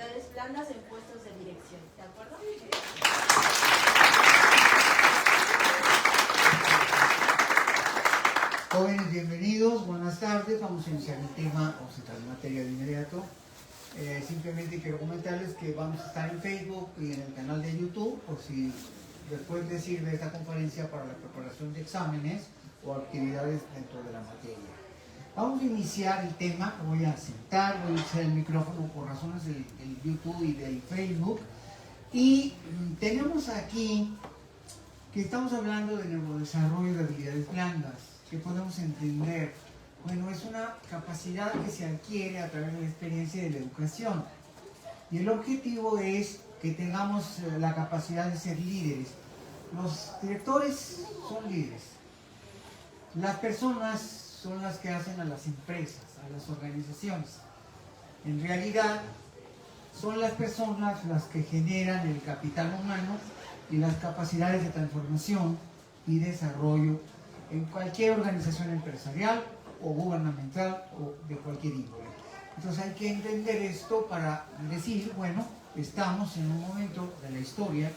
habilidades blandas en puestos de dirección. ¿De acuerdo? Jóvenes, bienvenidos, buenas tardes. Vamos a iniciar el tema, vamos a entrar en materia de inmediato. Simplemente quiero comentarles que vamos a estar en Facebook y en el canal de YouTube, por si después les sirve esta conferencia para la preparación de exámenes o actividades dentro de la materia. Vamos a iniciar el tema, voy a sentar, voy a usar el micrófono por razones del YouTube y del Facebook. Y tenemos aquí que estamos hablando de neurodesarrollo de habilidades blandas. ¿Qué podemos entender? Bueno, es una capacidad que se adquiere a través de la experiencia de la educación. Y el objetivo es que tengamos la capacidad de ser líderes. Los directores son líderes. Las personas son las que hacen a las empresas, a las organizaciones. En realidad, son las personas las que generan el capital humano y las capacidades de transformación y desarrollo en cualquier organización empresarial o gubernamental o de cualquier índole. Entonces hay que entender esto para decir, bueno, estamos en un momento de la historia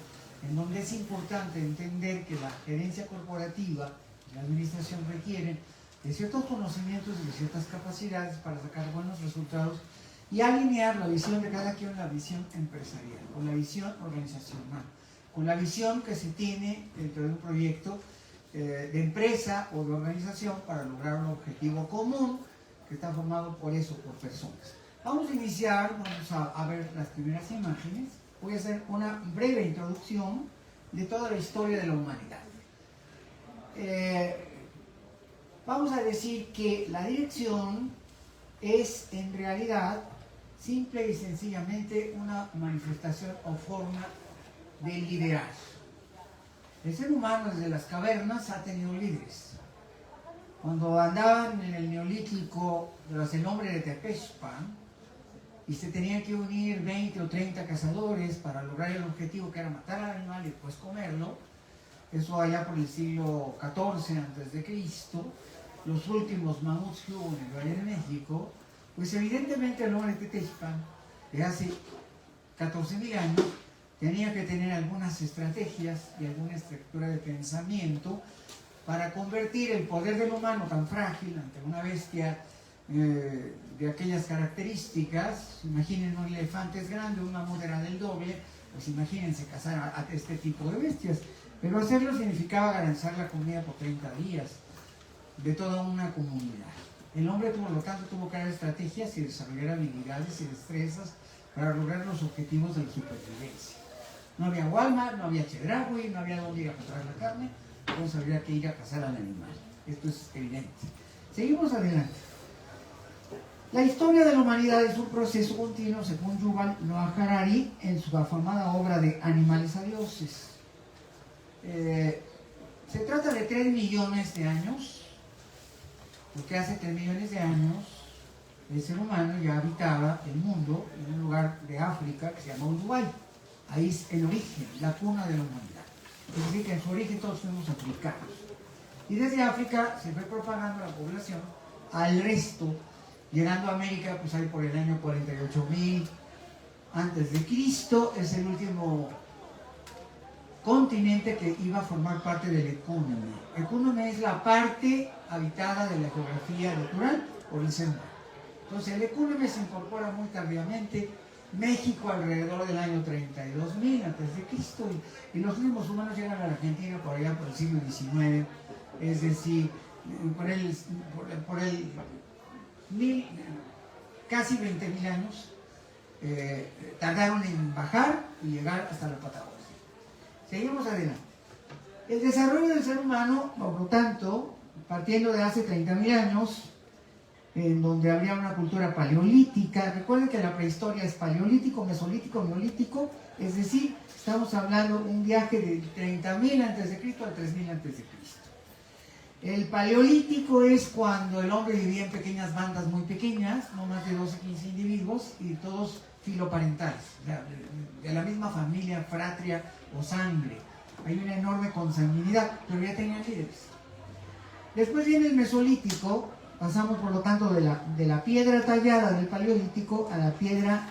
en donde es importante entender que la gerencia corporativa y la administración requieren de ciertos conocimientos y de ciertas capacidades para sacar buenos resultados y alinear la visión de cada quien con la visión empresarial, con la visión organizacional, con la visión que se tiene dentro de un proyecto de empresa o de organización para lograr un objetivo común que está formado por eso, por personas. Vamos a iniciar, vamos a ver las primeras imágenes. Voy a hacer una breve introducción de toda la historia de la humanidad. Vamos a decir que la dirección es en realidad simple y sencillamente una manifestación o forma del liderazgo. El ser humano desde las cavernas ha tenido líderes. Cuando andaban en el neolítico tras el hombre de Tepexpan y se tenían que unir 20 o 30 cazadores para lograr el objetivo que era matar al animal y después comerlo, eso allá por el siglo XIV a.C., los últimos mamuts que hubo en el Valle de México, pues evidentemente el hombre de Tepexpan de hace 14.000 años tenía que tener algunas estrategias y alguna estructura de pensamiento para convertir el poder del humano tan frágil ante una bestia de aquellas características. Imaginen un elefante es grande, un mamut era del doble, pues imagínense cazar a este tipo de bestias. Pero hacerlo significaba garantizar la comida por 30 días de toda una comunidad. El hombre, por lo tanto, tuvo que dar estrategias y desarrollar habilidades y destrezas para lograr los objetivos de la supervivencia. No había Walmart, no había Chedraui, no había dónde ir a comprar la carne, entonces había que ir a cazar al animal. Esto es evidente. Seguimos adelante. La historia de la humanidad es un proceso continuo, según Yuval Noah Harari, en su afamada obra de Animales a Dioses. Se trata de 3 millones de años, porque hace 3 millones de años el ser humano ya habitaba el mundo en un lugar de África que se llama Uruguay. Ahí es el origen, la cuna de la humanidad. Es decir, que en su origen todos fuimos africanos. Y desde África se fue propagando la población al resto, llegando a América, pues ahí por el año 48.000 antes de Cristo, es el último continente que iba a formar parte del Ecúnome. Ecúnome es la parte habitada de la geografía natural por el ser humano. Entonces el Ecúnome se incorpora muy tardíamente. México alrededor del año 32.000 a.C. y los últimos humanos llegan a la Argentina por allá por el siglo XIX, es decir, por el casi 20.000 años tardaron en bajar y llegar hasta la Patagonia. Seguimos adelante. El desarrollo del ser humano, por lo tanto, partiendo de hace 30.000 años, en donde había una cultura paleolítica. Recuerden que la prehistoria es paleolítico, mesolítico, neolítico, es decir, estamos hablando de un viaje de 30.000 a.C. a 3.000 a.C. El paleolítico es cuando el hombre vivía en pequeñas bandas muy pequeñas, no más de 12 o 15 individuos, y todos filoparentales, de la misma familia, fratria o sangre. Hay una enorme consanguinidad, pero ya tenían líderes. Después viene el mesolítico. Pasamos, por lo tanto, de la piedra tallada del paleolítico a la piedra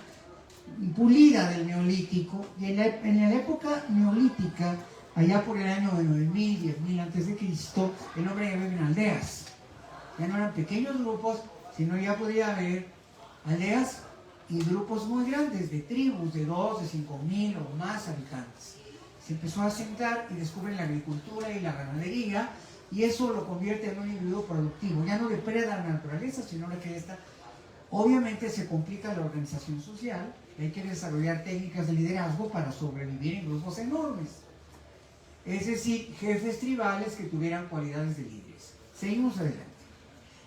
pulida del Neolítico, y en la época neolítica, allá por el año 9000, 10.000 antes de Cristo, el hombre ya vivía en aldeas. Ya no eran pequeños grupos, sino ya podía haber aldeas y grupos muy grandes, de tribus, de 2, de 5.000 o más habitantes. Se empezó a asentar y descubren la agricultura y la ganadería, y eso lo convierte en un individuo productivo. Ya no depreda la naturaleza, sino que esta. Obviamente se complica la organización social, hay que desarrollar técnicas de liderazgo para sobrevivir en grupos enormes. Es decir, jefes tribales que tuvieran cualidades de líderes. Seguimos adelante.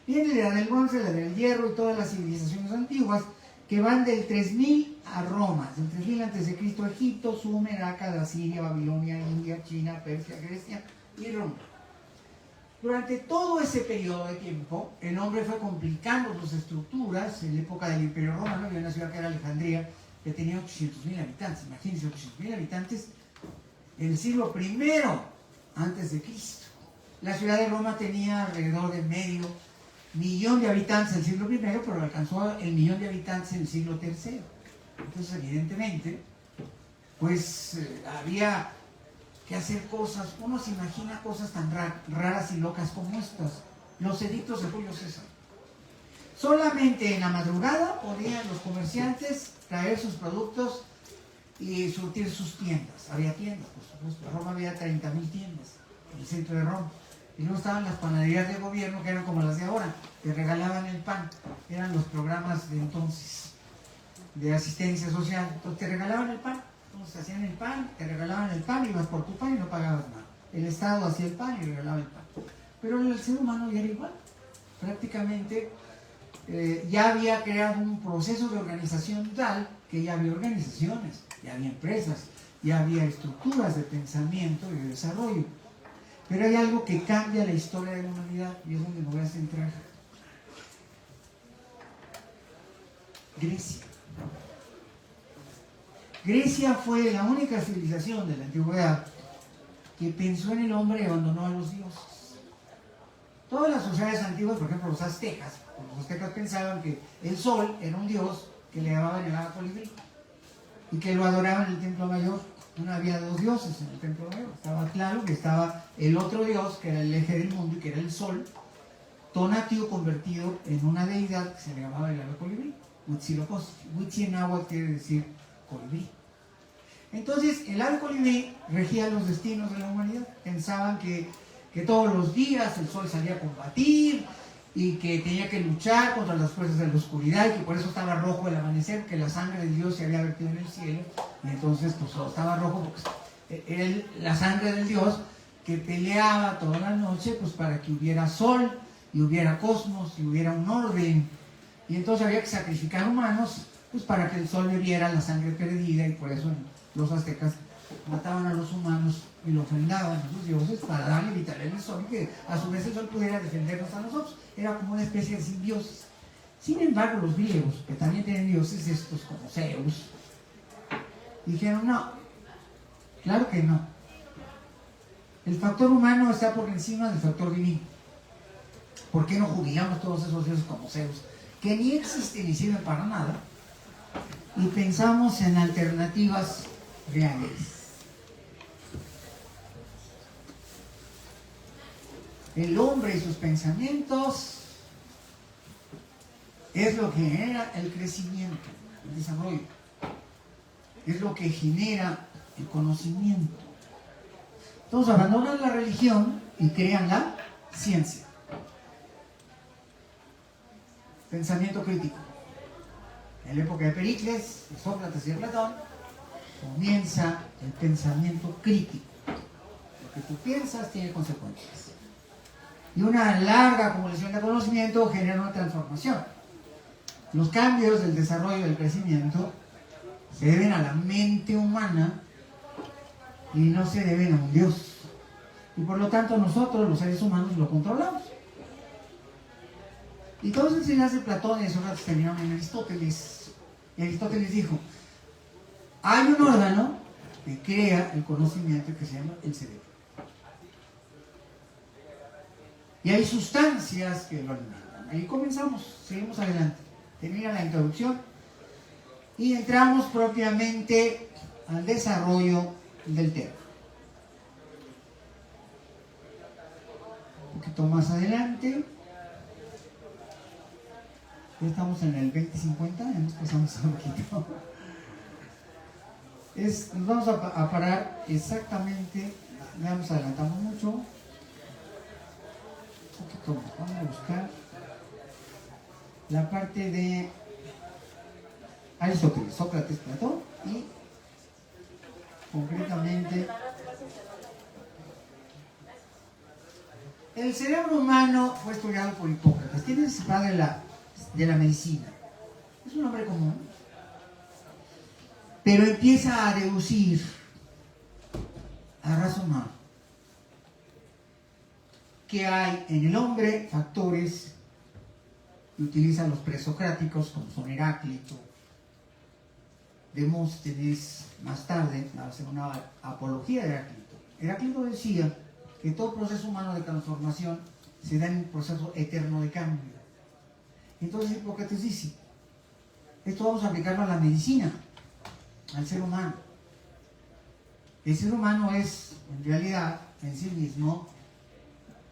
Viene la edad del bronce, la edad del hierro y todas las civilizaciones antiguas que van del 3000 a Roma, del 3000 a.C. a Egipto, Sumer, Akkad, Asiria, Babilonia, India, China, Persia, Grecia y Roma. Durante todo ese periodo de tiempo, el hombre fue complicando sus estructuras. En la época del Imperio Romano había una ciudad que era Alejandría, que tenía 800.000 habitantes. Imagínense, 800.000 habitantes en el siglo I antes de Cristo. La ciudad de Roma tenía alrededor de medio millón de habitantes en el siglo I, pero alcanzó el millón de habitantes en el siglo III. Entonces, evidentemente, pues había que hacer cosas. Uno se imagina cosas tan raras y locas como estas. Los edictos de Julio César. Solamente en la madrugada podían los comerciantes traer sus productos y surtir sus tiendas. Había tiendas, por supuesto. En Roma había 30.000 tiendas en el centro de Roma. Y luego estaban las panaderías de gobierno, que eran como las de ahora, que regalaban el pan. Eran los programas de entonces de asistencia social. Entonces te regalaban el pan. Entonces hacían el pan, te regalaban el pan, ibas por tu pan y no pagabas nada. El Estado hacía el pan y regalaba el pan. Pero el ser humano ya era igual. Prácticamente ya había creado un proceso de organización tal que ya había organizaciones, ya había empresas, ya había estructuras de pensamiento y de desarrollo. Pero hay algo que cambia la historia de la humanidad y es donde me voy a centrar. Grecia. Grecia fue la única civilización de la antigüedad que pensó en el hombre y abandonó a los dioses. Todas las sociedades antiguas, por ejemplo los aztecas pensaban que el sol era un dios que le llamaban el ave colibrí y que lo adoraban en el templo mayor. No había dos dioses en el templo mayor. Estaba claro que estaba el otro dios, que era el eje del mundo y que era el sol, Tonatiuh, convertido en una deidad que se le llamaba el ave colibrí. Huitzilopochtli. Huitzi en náhuatl quiere decir colibrí. Entonces el ave colibrí regía los destinos de la humanidad. Pensaban que todos los días el sol salía a combatir y que tenía que luchar contra las fuerzas de la oscuridad y que por eso estaba rojo el amanecer, que la sangre de Dios se había vertido en el cielo, y entonces pues estaba rojo porque era la sangre del Dios que peleaba toda la noche pues para que hubiera sol y hubiera cosmos y hubiera un orden, y entonces había que sacrificar humanos pues para que el sol bebiera la sangre perdida, y por eso los aztecas mataban a los humanos y lo ofrendaban a sus dioses para darle vitalidad al sol y que a su vez el sol pudiera defendernos a nosotros. Era como una especie de simbiosis. Sin embargo, los griegos, que también tienen dioses estos como Zeus, dijeron no, claro que no. El factor humano está por encima del factor divino. ¿Por qué no jubilamos todos esos dioses como Zeus, que ni existen ni sirven para nada, y pensamos en alternativas reales? El hombre y sus pensamientos es lo que genera el crecimiento, el desarrollo. Es lo que genera el conocimiento. Entonces abandonan la religión y crean la ciencia. Pensamiento crítico. En la época de Pericles, de Sócrates y de Platón, comienza el pensamiento crítico. Lo que tú piensas tiene consecuencias. Y una larga acumulación de conocimiento genera una transformación. Los cambios del desarrollo y del crecimiento se deben a la mente humana y no se deben a un Dios. Y por lo tanto nosotros, los seres humanos, lo controlamos. Y todas las enseñanzas de Platón y de Sócrates terminaron en Aristóteles. Y Aristóteles dijo, hay un órgano que crea el conocimiento que se llama el cerebro. Y hay sustancias que lo alimentan. Ahí comenzamos, seguimos adelante. Termina la introducción. y entramos propiamente al desarrollo del tema. Un poquito más adelante, ya estamos en el 2050, ya nos pasamos un poquito. Nos vamos a parar exactamente, ya nos adelantamos mucho. Un poquito más, vamos a buscar la parte de Aristóteles, Sócrates, Platón y concretamente el cerebro humano fue estudiado por Hipócrates. ¿Quién es el padre de la medicina? Es un hombre común, pero empieza a deducir, a razonar, que hay en el hombre factores que utilizan los presocráticos, como son Heráclito, Demóstenes, más tarde, va a hacer una apología de Heráclito. Heráclito decía que todo proceso humano de transformación se da en un proceso eterno de cambio. Entonces Hipócrates dice, esto vamos a aplicarlo a la medicina, al ser humano. El ser humano es, en realidad, en sí mismo,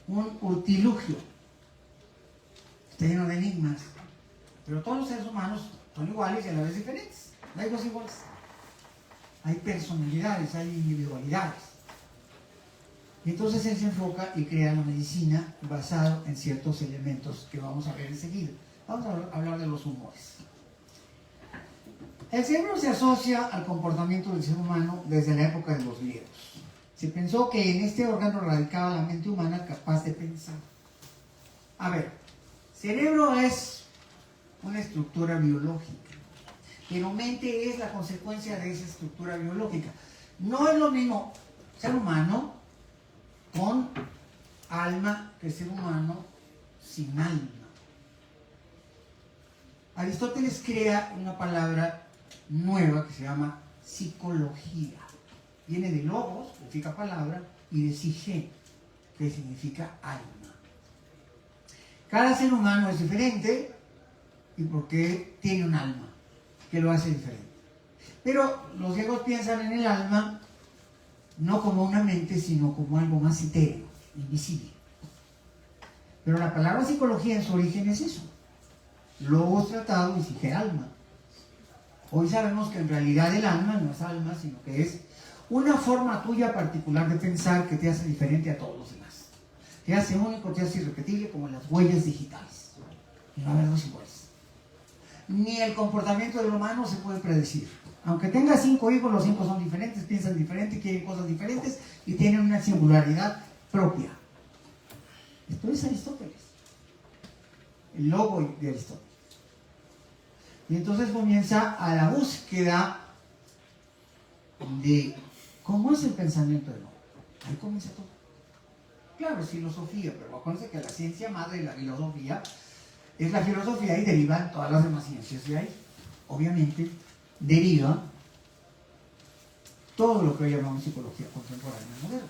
un urtilugio. Está lleno de enigmas. Pero todos los seres humanos son iguales y a la vez diferentes. No hay cosas iguales. Hay personalidades, hay individualidades. Y entonces él se enfoca y crea la medicina basado en ciertos elementos que vamos a ver enseguida. Vamos a hablar de los humores. El cerebro se asocia al comportamiento del ser humano desde la época de los griegos. Se pensó que en este órgano radicaba la mente humana capaz de pensar. A ver, cerebro es una estructura biológica, pero mente es la consecuencia de esa estructura biológica. No es lo mismo ser humano con alma que ser humano sin alma. Aristóteles crea una palabra nueva que se llama psicología. Viene de logos, que significa palabra, y de psique, que significa alma. Cada ser humano es diferente y porque tiene un alma que lo hace diferente. Pero los griegos piensan en el alma no como una mente, sino como algo más etéreo, invisible. Pero la palabra psicología en su origen es eso. Logos tratado y psique alma. Hoy sabemos que en realidad el alma no es alma, sino que es una forma tuya particular de pensar que te hace diferente a todos los demás. Te hace único, te hace irrepetible, como las huellas digitales. No hay dos iguales. Ni el comportamiento del humano se puede predecir. Aunque tenga 5 hijos, los 5 son diferentes, piensan diferente, quieren cosas diferentes y tienen una singularidad propia. Esto es Aristóteles. El logo de Aristóteles. Y entonces comienza a la búsqueda de cómo es el pensamiento del hombre. Ahí comienza todo. Claro, es filosofía, pero acuérdense que la ciencia madre de la filosofía es la filosofía y derivan todas las demás ciencias de ahí. Obviamente, deriva todo lo que hoy llamamos psicología contemporánea moderna.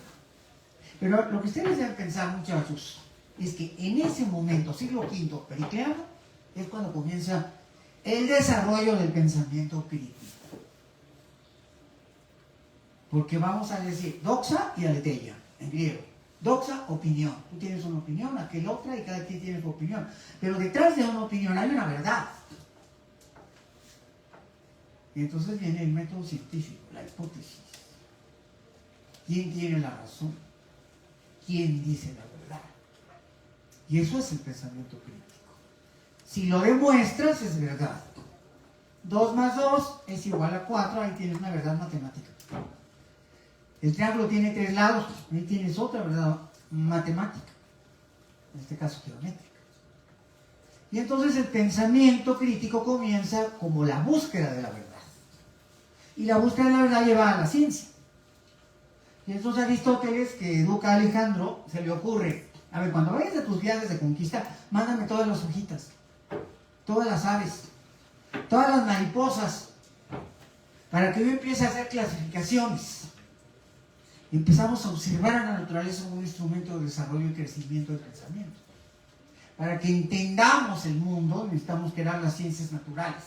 Pero lo que ustedes deben pensar, muchachos, es que en ese momento, siglo V pericleano, es cuando comienza el desarrollo del pensamiento crítico. Porque vamos a decir doxa y aletheia, en griego. Doxa, opinión. Tú tienes una opinión, aquel otra, y cada quien tiene su opinión. Pero detrás de una opinión hay una verdad. Y entonces viene el método científico, la hipótesis. ¿Quién tiene la razón? ¿Quién dice la verdad? Y eso es el pensamiento crítico. Si lo demuestras, es verdad. 2 más 2 es igual a 4, ahí tienes una verdad matemática. El triángulo tiene 3 lados, ahí tienes otra verdad matemática, en este caso geométrica. Y entonces el pensamiento crítico comienza como la búsqueda de la verdad. Y la búsqueda de la verdad lleva a la ciencia. Y entonces Aristóteles, que educa a Alejandro, se le ocurre, a ver, cuando vayas a tus viajes de conquista, mándame todas las hojitas, todas las aves, todas las mariposas, para que yo empiece a hacer clasificaciones. Y empezamos a observar a la naturaleza como un instrumento de desarrollo y crecimiento del pensamiento. Para que entendamos el mundo, necesitamos crear las ciencias naturales.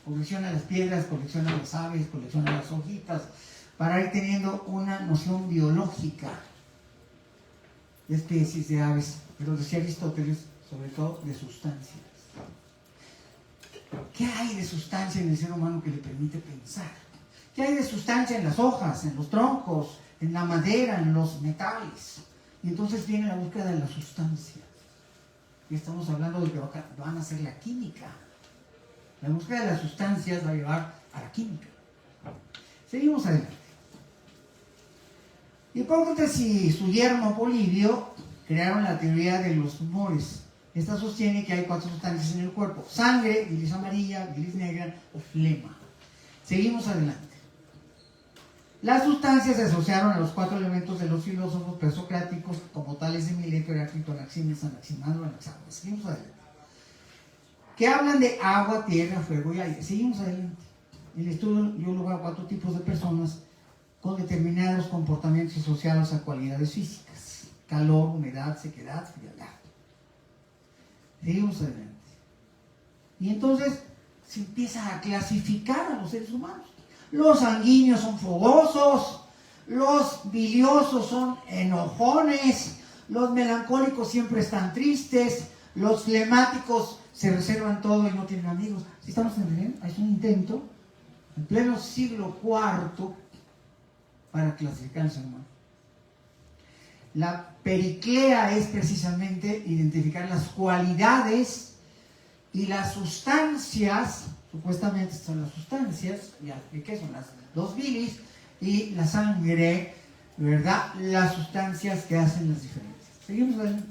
colecciona las piedras, colecciona las aves, colecciona las hojitas, para ir teniendo una noción biológica de especies, de aves, pero decía Aristóteles, sobre todo de sustancias. ¿Qué hay de sustancia en el ser humano que le permite pensar? ¿Qué hay de sustancia en las hojas, en los troncos, en la madera, en los metales? Y entonces viene la búsqueda de la sustancia. Y estamos hablando de que van a ser la química. La búsqueda de las sustancias va a llevar a la química. Seguimos adelante. Hipócrates y su yerno Polibio crearon la teoría de los tumores. Esta sostiene que hay 4 sustancias en el cuerpo: sangre, bilis amarilla, bilis negra o flema. Seguimos adelante. Las sustancias se asociaron a los 4 elementos de los filósofos presocráticos como Tales de Mileto, Heráclito, Anaximenes, Anaximandro, Anaxágoras. Seguimos adelante. Que hablan de agua, tierra, fuego y aire. Seguimos adelante. El estudio dio lugar a 4 tipos de personas con determinados comportamientos asociados a cualidades físicas: calor, humedad, sequedad, frialdad. Seguimos adelante. Y entonces se empieza a clasificar a los seres humanos. Los sanguíneos son fogosos, los biliosos son enojones, los melancólicos siempre están tristes, los flemáticos se reservan todo y no tienen amigos. ¿Sí estamos entendiendo? Es un intento en pleno siglo IV para clasificar al ser humano. La periclea es precisamente identificar las cualidades y las sustancias, supuestamente son las sustancias, ya expliqué, son las 2 bilis, y la sangre, ¿verdad? Las sustancias que hacen las diferencias. Seguimos adelante.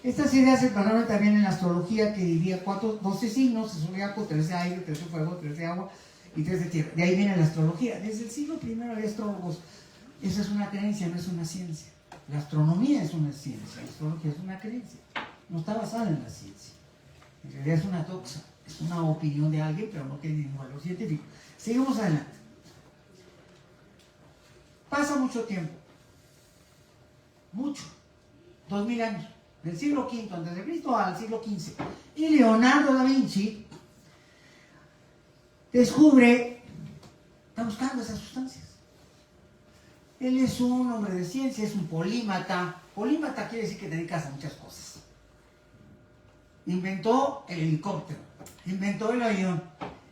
Estas ideas se plasmaron también en la astrología, que dividía 12 signos: el zodiaco, 3 de aire, 3 de fuego, 3 de agua y 3 de tierra. De ahí viene la astrología. Desde el siglo I había astrólogos. Esa es una creencia, no es una ciencia. La astronomía es una ciencia, la astrología es una creencia. No está basada en la ciencia. En realidad es una doxa, es una opinión de alguien, pero no tiene ningún valor científico. Seguimos adelante. Pasa mucho tiempo. Mucho. 2000 años. Del siglo V a.C. al siglo XV. Y Leonardo da Vinci descubre, está buscando esas sustancias. Él es un hombre de ciencia, es un polímata. Polímata quiere decir que te dedicas a muchas cosas. Inventó el helicóptero, inventó el avión,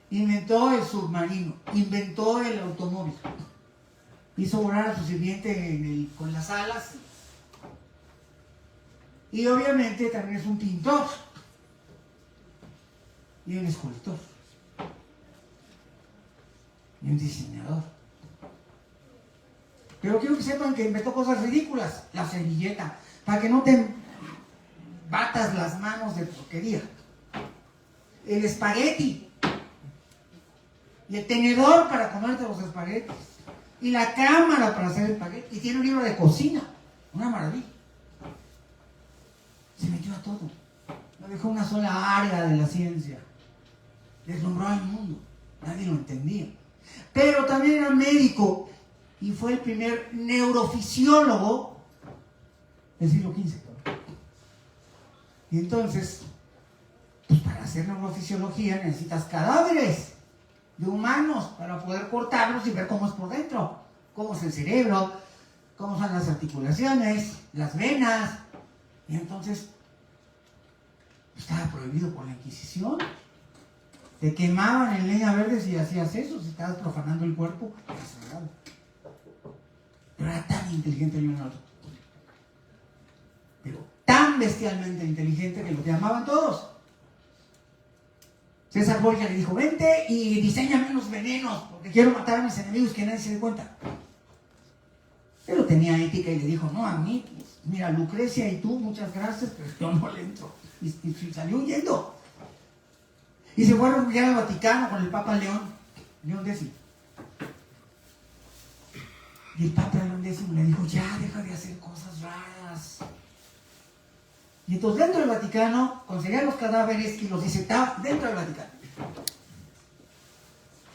inventó el submarino, inventó el automóvil. Hizo volar a su sirviente con las alas. Y obviamente también es un pintor y un escultor y un diseñador. Pero quiero que sepan que inventó cosas ridículas. La servilleta, para que no te batas las manos de porquería. El espagueti. Y el tenedor para comerte los espaguetis. Y la cámara para hacer el espagueti. Y tiene un libro de cocina. Una maravilla. Se metió a todo. No dejó una sola área de la ciencia. Deslumbró al mundo. Nadie lo entendía. Pero también era médico. Y fue el primer neurofisiólogo del siglo XV. Y entonces, pues para hacer neurofisiología necesitas cadáveres de humanos para poder cortarlos y ver cómo es por dentro, cómo es el cerebro, cómo son las articulaciones, las venas. Y entonces, estaba prohibido por la Inquisición. Te quemaban en leña verde si hacías eso, si estabas profanando el cuerpo. Pero era tan inteligente Leonardo. Pero tan bestialmente inteligente que lo llamaban todos. César Borgia le dijo: vente y diseñame unos venenos, porque quiero matar a mis enemigos, que nadie se dé cuenta. Pero tenía ética y le dijo: no, a mí, mira, Lucrecia y tú, muchas gracias, pero yo no le entro. Y salió huyendo. Y se fue a refugiar al Vaticano con el Papa León X. Y el Papa León X le dijo: ya, deja de hacer cosas raras. Y entonces dentro del Vaticano conseguía los cadáveres y los disectaba dentro del Vaticano.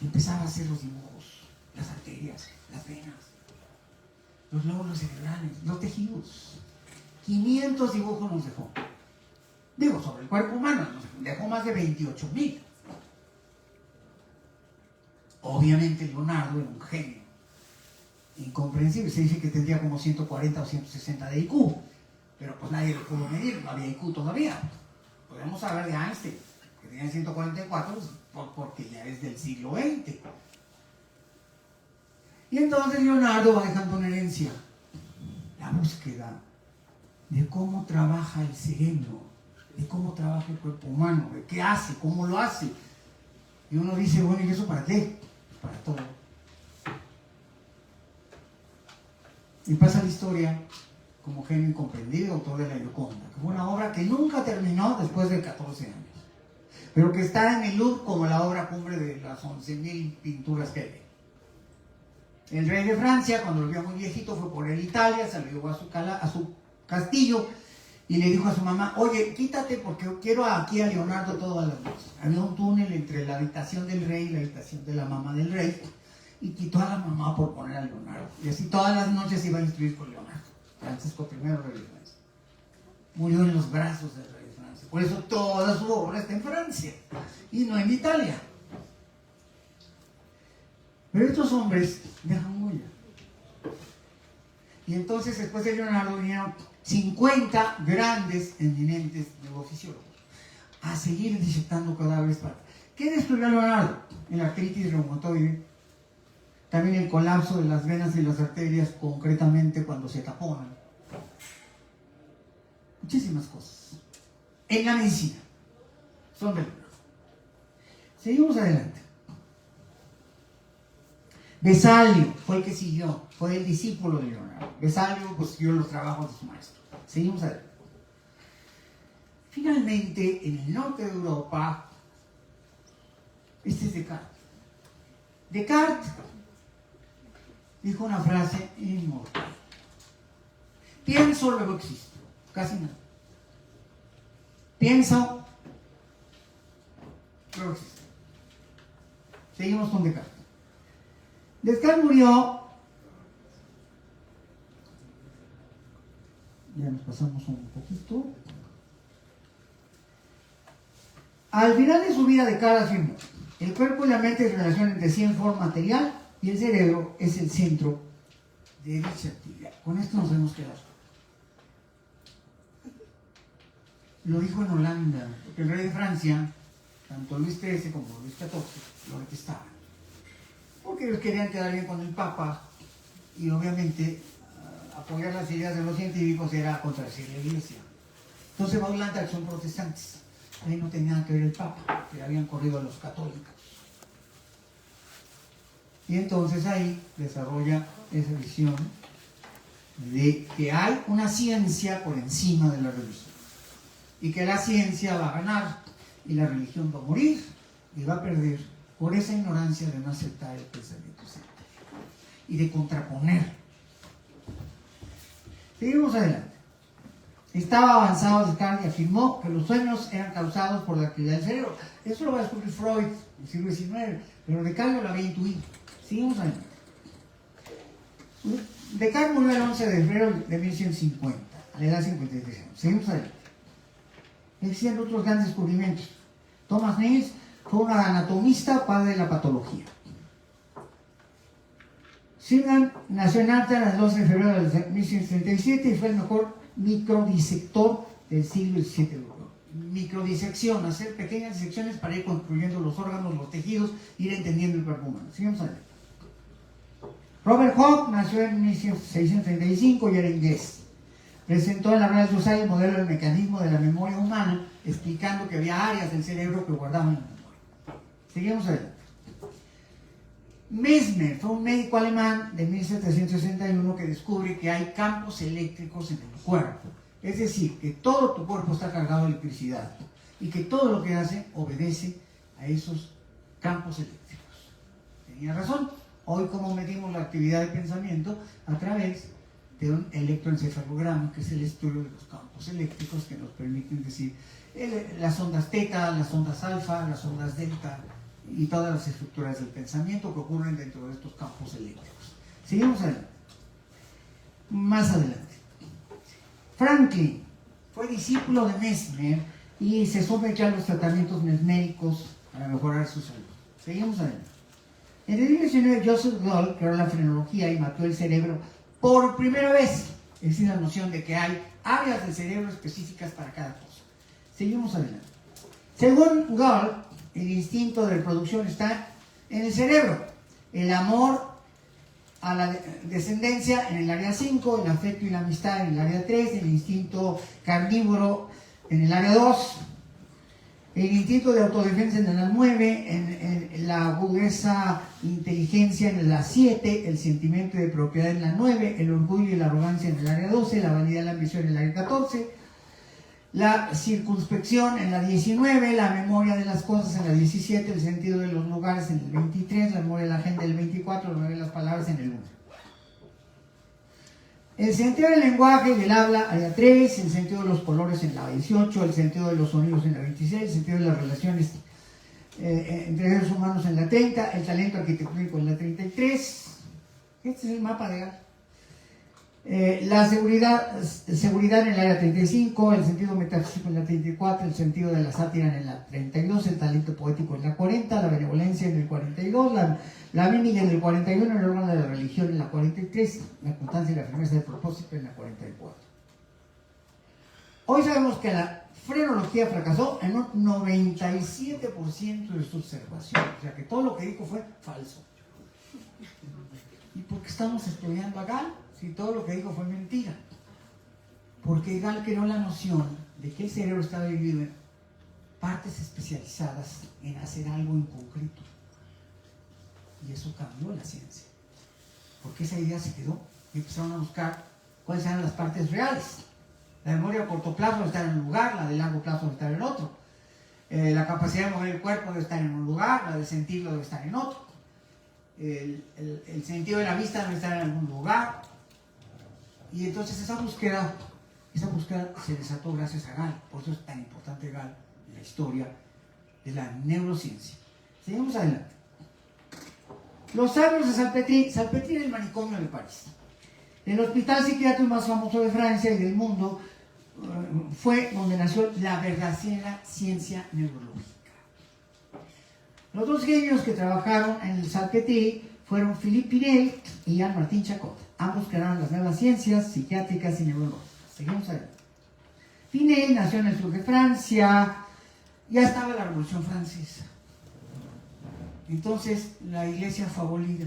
Y empezaba a hacer los dibujos, las arterias, las venas, los lóbulos cerebrales, los tejidos. 500 dibujos nos dejó. Digo, sobre el cuerpo humano, nos dejó más de 28,000. Obviamente Leonardo era un genio incomprensible. Se dice que tendría como 140 o 160 de IQ, pero pues nadie lo pudo medir, no había IQ todavía. Podemos saber de Einstein, que tenía 144, porque ya es del siglo XX. Y entonces Leonardo va dejando una herencia, la búsqueda de cómo trabaja el cerebro, de cómo trabaja el cuerpo humano, de qué hace, cómo lo hace. Y uno dice, bueno, ¿y eso para qué? Para todo. Y pasa la historia como genio incomprendido, autor de La Gioconda, que fue una obra que nunca terminó después de 14 años, pero que está en el Louvre como la obra cumbre de las 11.000 pinturas que hay. El rey de Francia, cuando lo vio muy viejito, fue por él a Italia, salió a su castillo y le dijo a su mamá, oye, quítate porque quiero aquí a Leonardo todas las noches. Había un túnel entre la habitación del rey y la habitación de la mamá del rey, y quitó a la mamá por poner a Leonardo. Y así todas las noches iba a instruir con Leonardo. Francisco I, rey de Francia. Murió en los brazos del rey de Francia. Por eso toda su obra está en Francia y no en Italia. Pero estos hombres dejan huella. Y entonces después de Leonardo vinieron 50 grandes, eminentes negociólogos a seguir disectando cadáveres. ¿Qué destruyó a Leonardo? El artritis reumatoide, también el colapso de las venas y las arterias, concretamente cuando se taponan. Muchísimas cosas. En la medicina son de Leonardo. Seguimos adelante. Vesalio fue el que siguió, fue el discípulo de Leonardo. Vesalio pues siguió los trabajos de su maestro. Seguimos adelante. Finalmente, en el norte de Europa, este es Descartes. Descartes dijo una frase inmortal. Pienso, luego existo. Casi nada. Pienso, luego existo. Seguimos con Descartes. Descartes murió, ya nos pasamos un poquito. Al final de su vida, Descartes afirmó: el cuerpo y la mente se relacionan entre sí en forma material y el cerebro es el centro de dicha actividad. Con esto nos hemos quedado. Lo dijo en Holanda, porque el rey de Francia, tanto Luis XIII como Luis XIV, lo detestaban. Porque ellos querían quedar bien con el Papa y obviamente apoyar las ideas de los científicos era contradecir la Iglesia. Entonces va a Holanda, que son protestantes. Ahí no tenía nada que ver el Papa, que habían corrido a los católicos. Y entonces ahí desarrolla esa visión de que hay una ciencia por encima de la religión. Y que la ciencia va a ganar y la religión va a morir y va a perder por esa ignorancia de no aceptar el pensamiento científico y de contraponer. Seguimos adelante. Estaba avanzado Descartes y afirmó que los sueños eran causados por la actividad del cerebro. Eso lo va a descubrir Freud en el siglo XIX, pero Descartes lo había intuido. Seguimos adelante. Descartes murió el 11 de febrero de 1150, a la edad de 53 años. Seguimos adelante. Existen otros grandes descubrimientos. Thomas Niels fue un anatomista, padre de la patología. Sinan nació en Arta el 12 de febrero de 1137 y fue el mejor microdisector del siglo XVII. Microdisección, hacer pequeñas disecciones para ir construyendo los órganos, los tejidos, ir entendiendo el cuerpo humano. Sigamos adelante. Robert Hooke nació en 1635 y era inglés. Presentó en la Royal Society el modelo del mecanismo de la memoria humana, explicando que había áreas del cerebro que guardaban la memoria. Seguimos adelante. Mesmer fue un médico alemán de 1761 que descubre que hay campos eléctricos en el cuerpo. Es decir, que todo tu cuerpo está cargado de electricidad y que todo lo que hace obedece a esos campos eléctricos. Tenía razón. Hoy, como medimos la actividad del pensamiento a través de un electroencefalograma, que es el estudio de los campos eléctricos que nos permiten decir las ondas teta, las ondas alfa, las ondas delta y todas las estructuras del pensamiento que ocurren dentro de estos campos eléctricos. Seguimos adelante. Más adelante. Franklin fue discípulo de Mesmer y se sometió a los tratamientos mesméricos para mejorar su salud. Seguimos adelante. En el siglo XIX, Joseph Gall creó la frenología y mapeó el cerebro por primera vez. Es decir, la noción de que hay áreas del cerebro específicas para cada cosa. Seguimos adelante. Según Gall, el instinto de reproducción está en el cerebro. El amor a la descendencia en el área 5, el afecto y la amistad en el área 3, el instinto carnívoro en el área 2, el instinto de autodefensa en el área 9, en la agudeza inteligencia en la 7, el sentimiento de propiedad en la 9, el orgullo y la arrogancia en el área 12, la vanidad y la ambición en el área 14, la circunspección en la 19, la memoria de las cosas en la 17, el sentido de los lugares en el 23, la memoria de la gente en el 24, la memoria de las palabras en el 1. El sentido del lenguaje y del habla, área 3, el sentido de los colores en la 18, el sentido de los sonidos en la 26, el sentido de las relaciones entre seres humanos en la 30, el talento arquitectónico en la 33. Este es el mapa de Gall. La seguridad en el área 35, el sentido metafísico en la 34, el sentido de la sátira en la 32, el talento poético en la 40, la benevolencia en el 42, la mímica en el 41, el órgano de la religión en la 43, la constancia y la firmeza del propósito en la 44. Hoy sabemos que la frenología fracasó en un 97% de su observación, o sea que todo lo que dijo fue falso. ¿Y por qué estamos estudiando a Gall? Si todo lo que dijo fue mentira. Porque Gall creó la noción de que el cerebro estaba dividido en partes especializadas en hacer algo en concreto. Y eso cambió la ciencia. Porque esa idea se quedó y empezaron a buscar cuáles eran las partes reales. La memoria a corto plazo debe estar en un lugar, la de largo plazo debe estar en otro. La capacidad de mover el cuerpo debe estar en un lugar, la de sentirlo debe estar en otro. El sentido de la vista debe estar en algún lugar. Y entonces esa búsqueda se desató gracias a Gall. Por eso es tan importante Gall en la historia de la neurociencia. Seguimos adelante. Los sabios de Salpêtrière. Salpêtrière es el manicomio de París. El hospital psiquiátrico más famoso de Francia y del mundo fue donde nació la verdadera ciencia neurológica. Los dos genios que trabajaron en el Salpêtrière fueron Philippe Pinel y Jean-Martin Charcot. Ambos crearon las nuevas ciencias psiquiátricas y neurológicas. Seguimos adelante. Pinel nació en el sur de Francia. Ya estaba la Revolución Francesa. Entonces la iglesia fue abolida.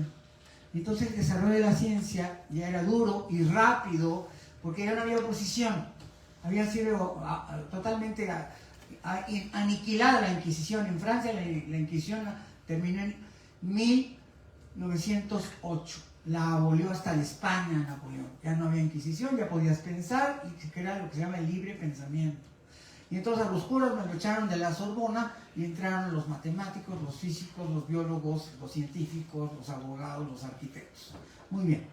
Entonces el desarrollo de la ciencia ya era duro y rápido porque ya no había oposición. Había sido totalmente aniquilada la Inquisición. En Francia la Inquisición terminó en 1908. La abolió hasta en España Napoleón. Ya no había Inquisición, ya podías pensar y se crea lo que se llama el libre pensamiento. Y entonces a los curas me lo echaron de la Sorbona y entraron los matemáticos, los físicos, los biólogos, los científicos, los abogados, los arquitectos. Muy bien.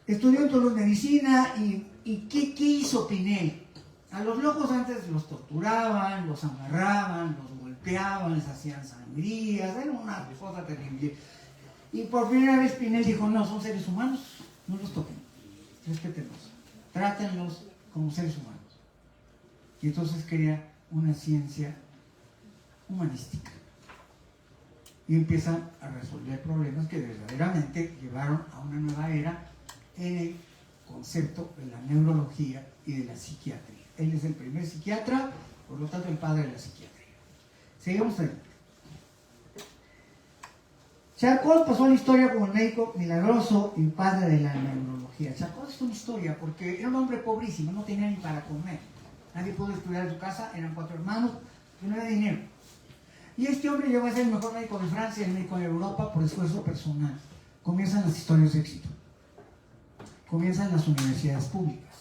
Estudió en Toulouse medicina y ¿qué hizo Pinel? A los locos antes los torturaban, los amarraban, los golpeaban, les hacían sangrías, era una cosa terrible. Y por primera vez Pinel dijo, no, son seres humanos, no los toquen, respétenlos, trátenlos como seres humanos. Y entonces crea una ciencia humanística. Y empiezan a resolver problemas que verdaderamente llevaron a una nueva era en el concepto de la neurología y de la psiquiatría. Él es el primer psiquiatra, por lo tanto el padre de la psiquiatría. Seguimos adelante. Charcot pasó a la historia como el médico milagroso y padre de la neurología. Charcot es una historia porque era un hombre pobrísimo, no tenía ni para comer. Nadie pudo estudiar en su casa, eran 4 hermanos, y no había dinero. Y este hombre llegó a ser el mejor médico de Francia y el médico de Europa por esfuerzo personal. Comienzan las historias de éxito. Comienzan las universidades públicas.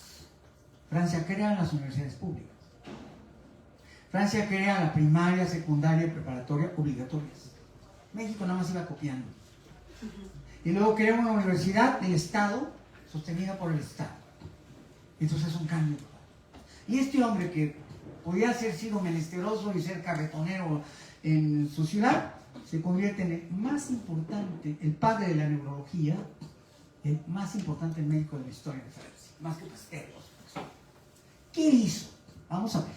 Francia crea las universidades públicas. Francia crea la primaria, secundaria y preparatoria obligatorias. México nada más iba copiando. Y luego crea una universidad del Estado, sostenida por el Estado. Entonces es un cambio. Y este hombre que podía haber sido menesteroso y ser carretonero en su ciudad, se convierte en el más importante, el padre de la neurología, el más importante médico de la historia de Francia, más que Pasteur. ¿Qué hizo? Vamos a ver.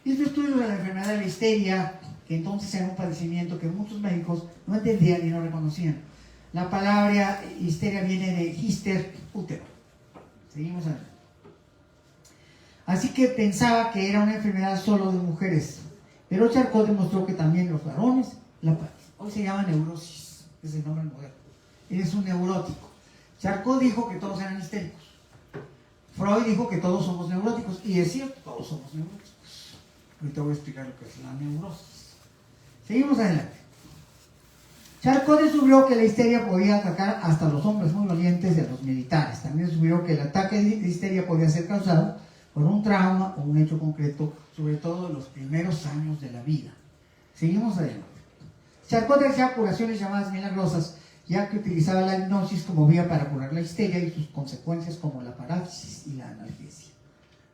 Hizo estudios de la enfermedad de la histeria, que entonces era un padecimiento que muchos médicos no entendían y no reconocían. La palabra histeria viene de hister, útero. Seguimos adelante. Así que pensaba que era una enfermedad solo de mujeres, pero Charcot demostró que también los varones la padecen. Hoy se llama neurosis, es el nombre moderno. Eres un neurótico. Charcot dijo que todos eran histéricos. Freud dijo que todos somos neuróticos, y es cierto, todos somos neuróticos. Ahorita voy a explicar lo que es la neurosis. Seguimos adelante. Charcot descubrió que la histeria podía atacar hasta a los hombres muy valientes y a los militares. También descubrió que el ataque de histeria podía ser causado por un trauma o un hecho concreto, sobre todo en los primeros años de la vida. Seguimos adelante. Charcot hacía curaciones llamadas milagrosas, ya que utilizaba la hipnosis como vía para curar la histeria y sus consecuencias como la parálisis y la analgesia.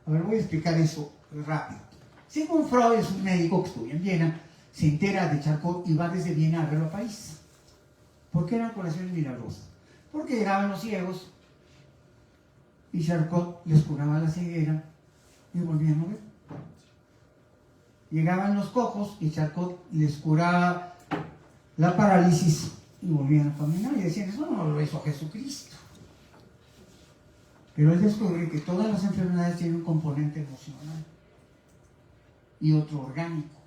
A ver, voy a explicar eso rápido. Sigmund Freud es un médico que estudia en Viena, se entera de Charcot y va desde Viena a verlo a París. ¿Por qué eran curaciones milagrosas? Porque llegaban los ciegos y Charcot les curaba la ceguera y volvían a ver. Llegaban los cojos y Charcot les curaba la parálisis y volvían a caminar, y decían, eso no lo hizo Jesucristo. Pero él descubre que todas las enfermedades tienen un componente emocional y otro orgánico,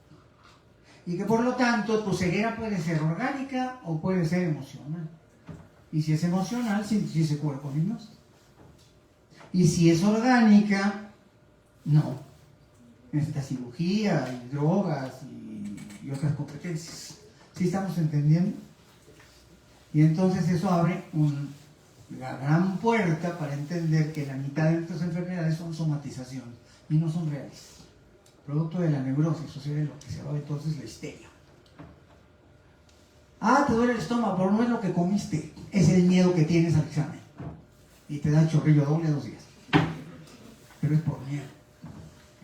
y que por lo tanto tu ceguera puede ser orgánica o puede ser emocional. Y si es emocional, sí se cura con hipnosis. Y si es orgánica, no. Necesita cirugía y drogas y otras competencias. ¿Sí estamos entendiendo? Y entonces eso abre la gran puerta para entender que la mitad de nuestras enfermedades son somatizaciones y no son reales. Producto de la neurosis, o sea, de lo que se llama entonces la histeria. Ah, te duele el estómago, pero no es lo que comiste, es el miedo que tienes al examen. Y te da chorrillo doble 2 días. Pero es por miedo.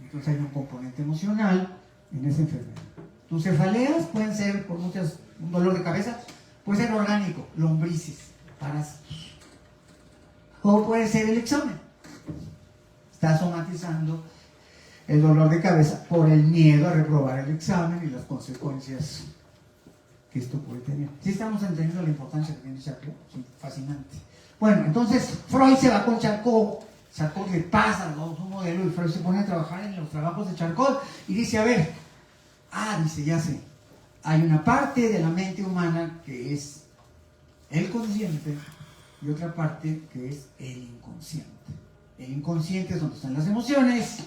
Entonces hay un componente emocional en esa enfermedad. Tus cefaleas pueden ser por muchas, un dolor de cabeza, puede ser orgánico, lombrices, parásitos. O puede ser el examen. Está somatizando el dolor de cabeza por el miedo a reprobar el examen y las consecuencias que esto puede tener. ¿Sí estamos entendiendo la importancia que tiene Charcot? Sí, fascinante. Bueno, entonces Freud se va con Charcot. Charcot le pasa su modelo y Freud se pone a trabajar en los trabajos de Charcot y dice, a ver, dice, ya sé, hay una parte de la mente humana que es el consciente y otra parte que es el inconsciente. El inconsciente es donde están las emociones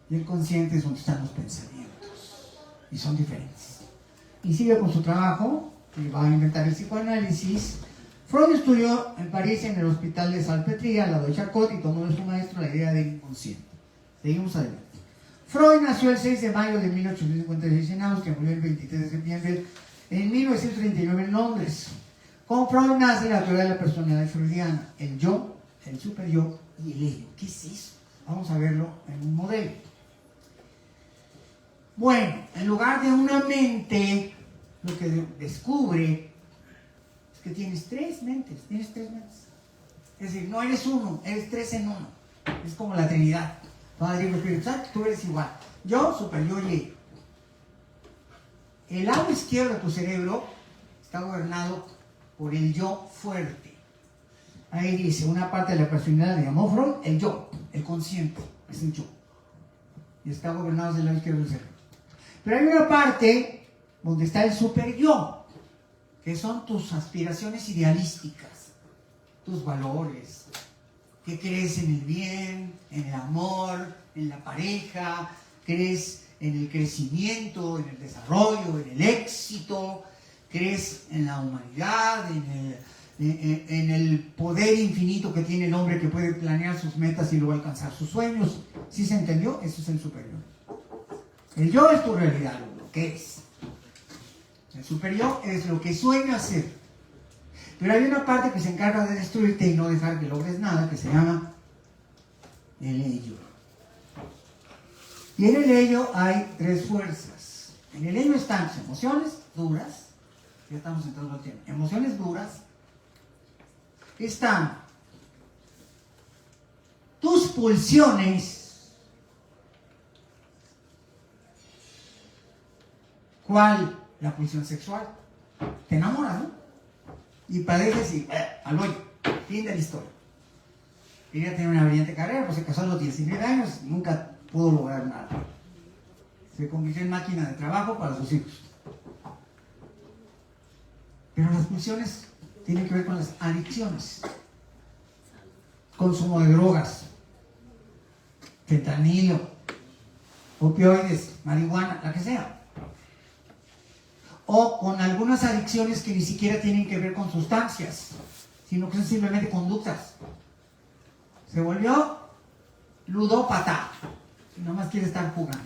y el consciente es donde están los pensamientos, y son diferentes. Y sigue con su trabajo, y va a inventar el psicoanálisis. Freud estudió en París en el hospital de Salpêtrière, al lado de Charcot, y tomó de su maestro la idea del inconsciente. Seguimos adelante. Freud nació el 6 de mayo de 1856 en Austria, murió el 23 de septiembre en 1939 en Londres. Con Freud nace la teoría de la personalidad freudiana, el yo, el superyo y el ello. ¿Qué es eso? Vamos a verlo en un modelo. Bueno, en lugar de una mente, lo que descubre es que tienes 3 mentes, Es decir, no eres uno, eres 3 en uno. Es como la Trinidad. Padre, Hijo, Espíritu Santo, tú eres igual. Yo, superior y ello. El lado izquierdo de tu cerebro está gobernado por el yo fuerte. Ahí dice, una parte de la personalidad de llamó Freud, el yo, el consciente, es el yo. Y está gobernado desde el lado izquierdo del cerebro. Pero hay una parte donde está el super yo, que son tus aspiraciones idealísticas, tus valores, que crees en el bien, en el amor, en la pareja, crees en el crecimiento, en el desarrollo, en el éxito, crees en la humanidad, en el poder infinito que tiene el hombre que puede planear sus metas y luego alcanzar sus sueños. ¿Sí se entendió? Eso es el superior. El yo es tu realidad, lo que es. El superior es lo que sueña hacer. Pero hay una parte que se encarga de destruirte y no dejar que logres nada, que se llama el ello. Y en el ello hay 3 fuerzas. En el ello están las emociones duras. Ya estamos entrando al tema. Emociones duras. Están tus pulsiones, ¿Cuál? La pulsión sexual. Te enamoras, ¿no? Y padeces y al hoyo. Fin de la historia. Quería tener una brillante carrera, pues se casó a los 19 años, nunca pudo lograr nada. Se convirtió en máquina de trabajo para sus hijos. Pero las pulsiones tienen que ver con las adicciones. Consumo de drogas, fentanilo, opioides, marihuana, la que sea. O con algunas adicciones que ni siquiera tienen que ver con sustancias, sino que son simplemente conductas. Se volvió ludópata y nomás quiere estar jugando.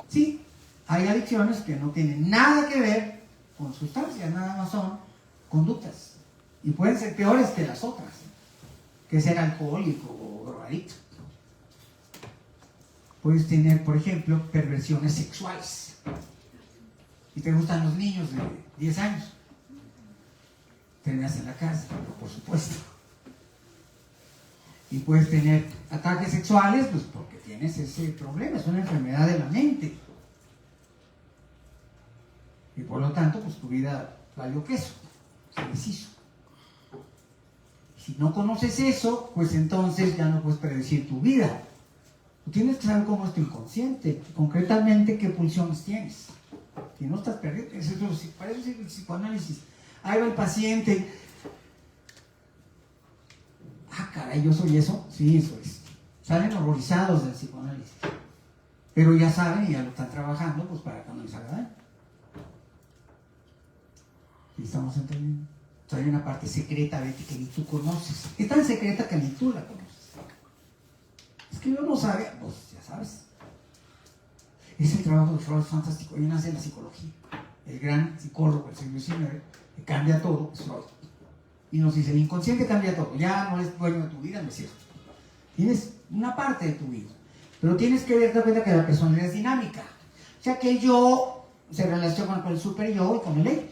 Sí, hay adicciones que no tienen nada que ver con sustancias, nada más son conductas. Y pueden ser peores que las otras, que ser alcohólico o drogadicto. Puedes tener, por ejemplo, perversiones sexuales. Y te gustan los niños de 10 años. Terminas en la cárcel, por supuesto. Y puedes tener ataques sexuales, pues porque tienes ese problema, es una enfermedad de la mente. Y por lo tanto, pues tu vida valió queso, se deshizo. Si no conoces eso, pues entonces ya no puedes predecir tu vida. Tú tienes que saber cómo es tu inconsciente, concretamente qué pulsiones tienes. Si no estás perdido, para eso sirve el psicoanálisis. Ahí va el paciente. Ah, caray, ¿yo soy eso? Sí, eso es. Salen horrorizados del psicoanálisis. Pero ya saben y ya lo están trabajando, pues para que no les haga daño. ¿Y estamos entendiendo? Hay una parte secreta de ti que ni tú conoces. Es tan secreta que ni tú la conoces. Es que yo no sabía, pues ya sabes. Es el trabajo de Freud fantástico. Ahí nace la psicología. El gran psicólogo del siglo XIX, que cambia todo, es Freud. Y nos dice, el inconsciente cambia todo. Ya no eres dueño de tu vida, no es cierto. Tienes una parte de tu vida. Pero tienes que darte cuenta que la personalidad es dinámica. O sea que el yo se relaciona con el super yo y con el ego.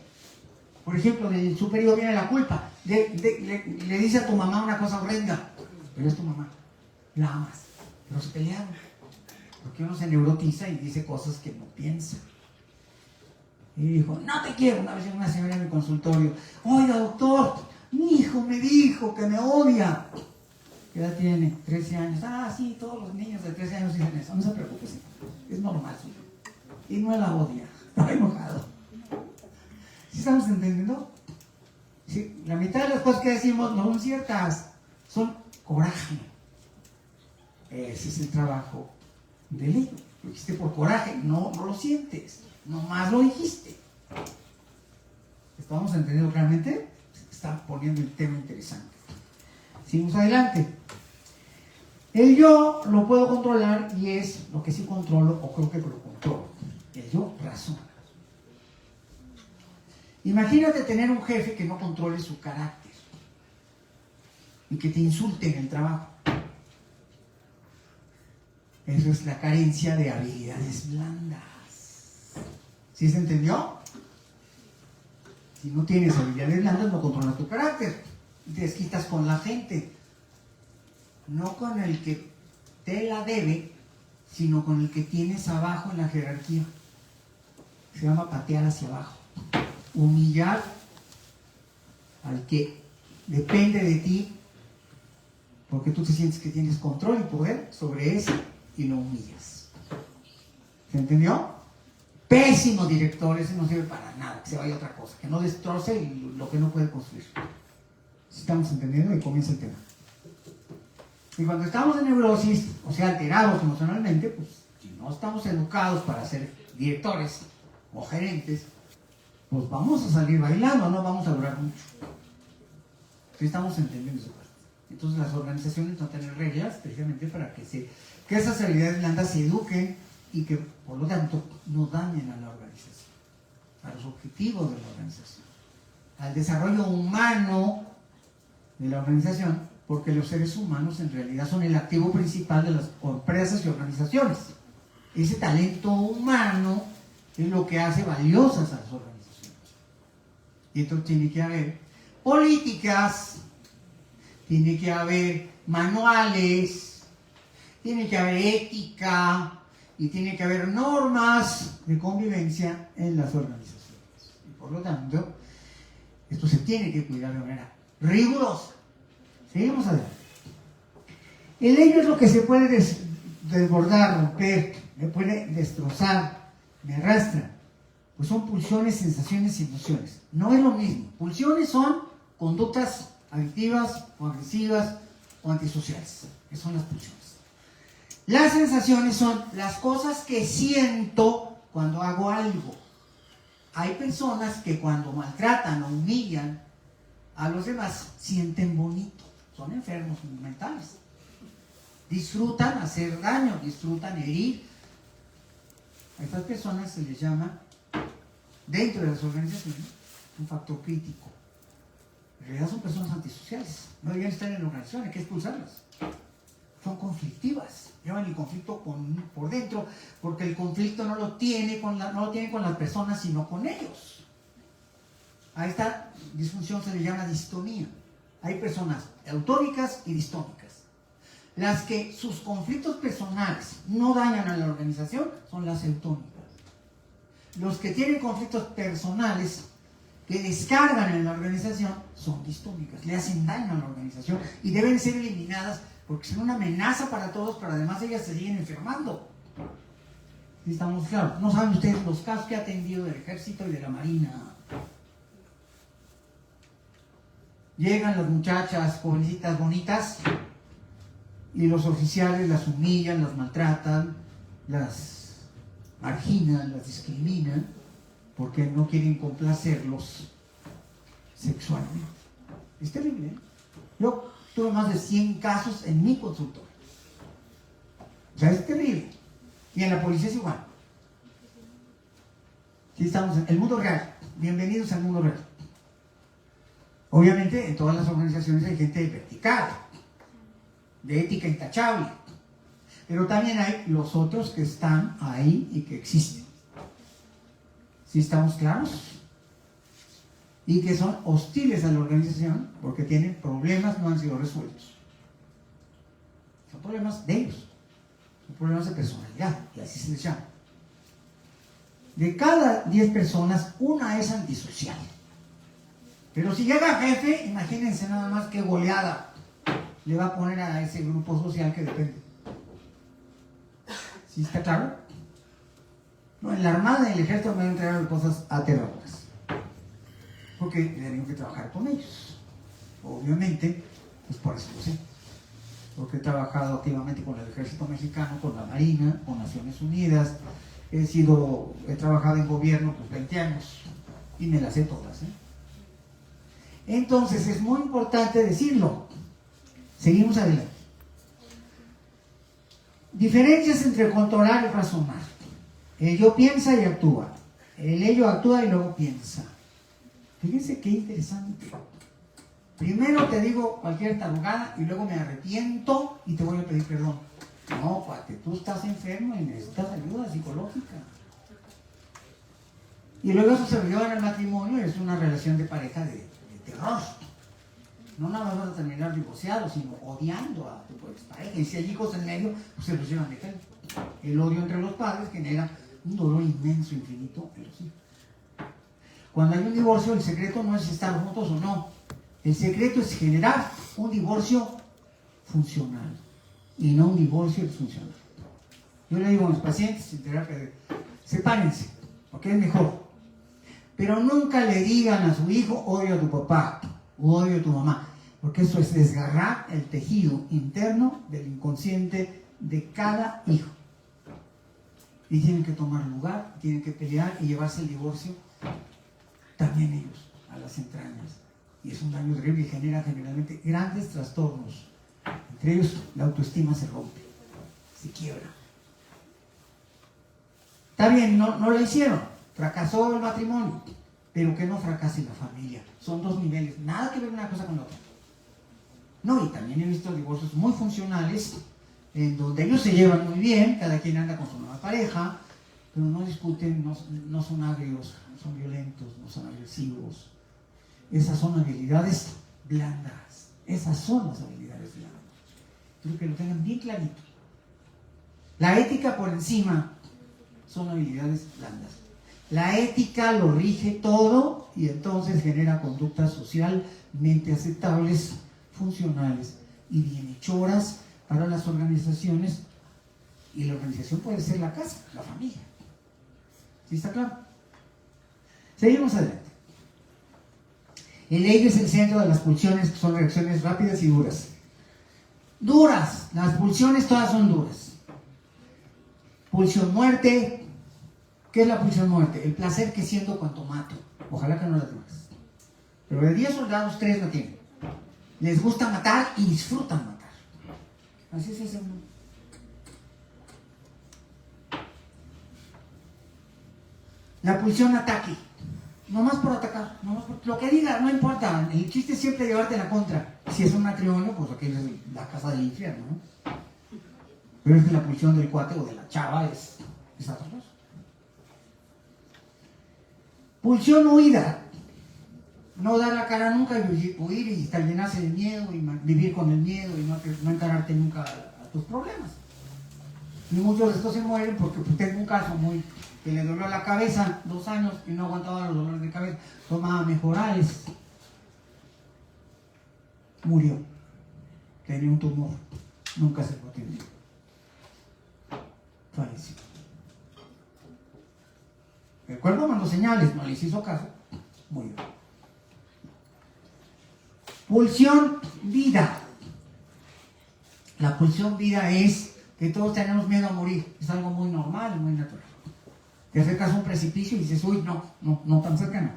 Por ejemplo, del super yo viene la culpa. Le dice a tu mamá una cosa horrenda. Pero es tu mamá. La amas. Pero se pelearon. Porque uno se neurotiza y dice cosas que no piensa. Y dijo, no te quiero. Una vez una señora en mi consultorio. Oiga, doctor, mi hijo me dijo que me odia. ¿Qué edad tiene? 13 años. Ah, sí, todos los niños de 13 años dicen eso. No se preocupe, señor. Es normal, señor. Y no la odia. Está enojado. ¿Sí estamos entendiendo? Sí, la mitad de las cosas que decimos no son ciertas. Son coraje. Ese es el trabajo del ego. Lo dijiste por coraje. No lo sientes. Nomás lo dijiste. ¿Estamos entendiendo claramente? Se está poniendo el tema interesante. Seguimos adelante. El yo lo puedo controlar y es lo que sí controlo o creo que lo controlo. El yo razona. Imagínate tener un jefe que no controle su carácter y que te insulte en el trabajo. Eso es la carencia de habilidades blandas. ¿Sí se entendió? Si no tienes habilidades blandas, no controlas tu carácter. Te desquitas con la gente. No con el que te la debe, sino con el que tienes abajo en la jerarquía. Se llama patear hacia abajo. Humillar al que depende de ti, porque tú te sientes que tienes control y poder sobre ese y lo humillas. ¿Se entendió? Pésimo director, ese no sirve para nada, que se vaya a otra cosa, que no destroce lo que no puede construir. ¿Estamos entendiendo? Y comienza el tema. Y cuando estamos en neurosis, o sea, alterados emocionalmente, pues si no estamos educados para ser directores o gerentes, pues vamos a salir bailando, no vamos a durar mucho. ¿Sí estamos entendiendo esa parte? Entonces las organizaciones no tienen reglas precisamente para que esas habilidades blandas se eduquen y que por lo tanto no dañen a la organización, a los objetivos de la organización, al desarrollo humano de la organización, porque los seres humanos en realidad son el activo principal de las empresas y organizaciones. Ese talento humano es lo que hace valiosas a las organizaciones. Y entonces tiene que haber políticas, tiene que haber manuales, tiene que haber ética, y tiene que haber normas de convivencia en las organizaciones. Y por lo tanto, esto se tiene que cuidar de manera rigurosa. Seguimos adelante. El ello es lo que se puede desbordar, romper, me puede destrozar, me arrastra. Pues son pulsiones, sensaciones y emociones. No es lo mismo. Pulsiones son conductas adictivas o agresivas o antisociales. Esas son las pulsiones. Las sensaciones son las cosas que siento cuando hago algo. Hay personas que cuando maltratan o humillan a los demás sienten bonito. Son enfermos mentales. Disfrutan hacer daño, disfrutan herir. A estas personas se les llama, dentro de las organizaciones, un factor crítico. En realidad son personas antisociales. No deberían estar en la organización, hay que expulsarlas. Son conflictivas, llevan el conflicto por dentro, porque el conflicto no lo tienen con las personas, sino con ellos. A esta disfunción se le llama distonía. Hay personas eutónicas y distónicas. Las que sus conflictos personales no dañan a la organización son las eutónicas. Los que tienen conflictos personales que descargan en la organización son distónicas, le hacen daño a la organización y deben ser eliminadas porque son una amenaza para todos, pero además ellas se siguen enfermando. ¿Sí estamos claros? No saben ustedes los casos que ha atendido del ejército y de la marina. Llegan las muchachas, jovencitas bonitas, y los oficiales las humillan, las maltratan, las marginan, las discriminan, porque no quieren complacerlos sexualmente. Es terrible, ¿eh? Yo tuve más de 100 casos en mi consultorio. O sea, es terrible. Y en la policía es igual. Sí, estamos en el mundo real. Bienvenidos al mundo real. Obviamente, en todas las organizaciones hay gente vertical, de ética intachable. Pero también hay los otros que están ahí y que existen. ¿Sí estamos claros? Y que son hostiles a la organización porque tienen problemas no han sido resueltos. Son problemas de ellos. Son problemas de personalidad, y así se les llama. De cada 10 personas, una es antisocial. Pero si llega jefe, imagínense nada más qué goleada le va a poner a ese grupo social que depende. ¿Sí está claro? No, en la Armada y el Ejército me van a entregar cosas aterradoras. Porque tenemos que trabajar con ellos. Obviamente, pues por eso lo sé. Porque he trabajado activamente con el Ejército Mexicano, con la Marina, con Naciones Unidas. He trabajado en gobierno pues 20 años y me las sé todas, ¿eh? Entonces es muy importante decirlo. Seguimos adelante. Diferencias entre controlar y razonar. El yo piensa y actúa. El ello actúa y luego piensa. Fíjense qué interesante. Primero te digo cualquier tarugada y luego me arrepiento y te voy a pedir perdón. No, cuate, tú estás enfermo y necesitas ayuda psicológica. Y luego eso se lleva en el matrimonio y es una relación de pareja de terror. No nada más vas a terminar divorciado, sino odiando a tu expareja. Y si hay hijos en medio, pues se los llevan de frente. El odio entre los padres genera un dolor inmenso, infinito en los hijos. Cuando hay un divorcio, el secreto no es estar juntos o no. El secreto es generar un divorcio funcional y no un divorcio disfuncional. Yo le digo a mis pacientes en terapia, sepárense, porque es mejor. Pero nunca le digan a su hijo, odio a tu papá, o odio a tu mamá, porque eso es desgarrar el tejido interno del inconsciente de cada hijo. Y tienen que tomar lugar, tienen que pelear y llevarse el divorcio también ellos, a las entrañas. Y es un daño terrible y genera generalmente grandes trastornos. Entre ellos, la autoestima se rompe, se quiebra. Está bien, no lo hicieron, fracasó el matrimonio, pero que no fracase la familia. Son dos niveles, nada que ver una cosa con la otra. No, y también he visto divorcios muy funcionales, en donde ellos se llevan muy bien, cada quien anda con su nueva pareja, pero no discuten, no son agrios, no son violentos, no son agresivos. Esas son habilidades blandas. Esas son las habilidades blandas. Quiero que lo tengan bien clarito. La ética por encima son habilidades blandas. La ética lo rige todo y entonces genera conductas socialmente aceptables, funcionales y bienhechoras para las organizaciones. Y la organización puede ser la casa, la familia. ¿Sí está claro? Seguimos adelante. El eje es el centro de las pulsiones, que son reacciones rápidas y duras. Duras, las pulsiones todas son duras. Pulsión muerte. ¿Qué es la pulsión muerte? El placer que siento cuando mato. Ojalá que no la tengas. Pero de 10 soldados, 3 la tienen. Les gusta matar y disfrutan matar. Así es ese mundo. La pulsión ataque. Nomás por atacar, nomás por lo que diga, no importa. El chiste es siempre llevarte la contra. Si es un matrimonio, pues aquí es la casa del infierno, ¿no? Pero es que la pulsión del cuate o de la chava es otra cosa. Pulsión huida. No dar la cara nunca y huir y estar llenarse de miedo y vivir con el miedo y no encararte nunca a tus problemas. Y muchos de estos se mueren porque tengo un caso muy que le dolió la cabeza 2 años y no aguantaba los dolores de cabeza, tomaba mejorales, murió, tenía un tumor, nunca se lo atendió, falleció. El cuerpo mandó señales, no les hizo caso, murió. Pulsión vida. La pulsión vida es que todos tenemos miedo a morir, es algo muy normal y muy natural. Te acercas a un precipicio y dices, uy, no tan cerca no.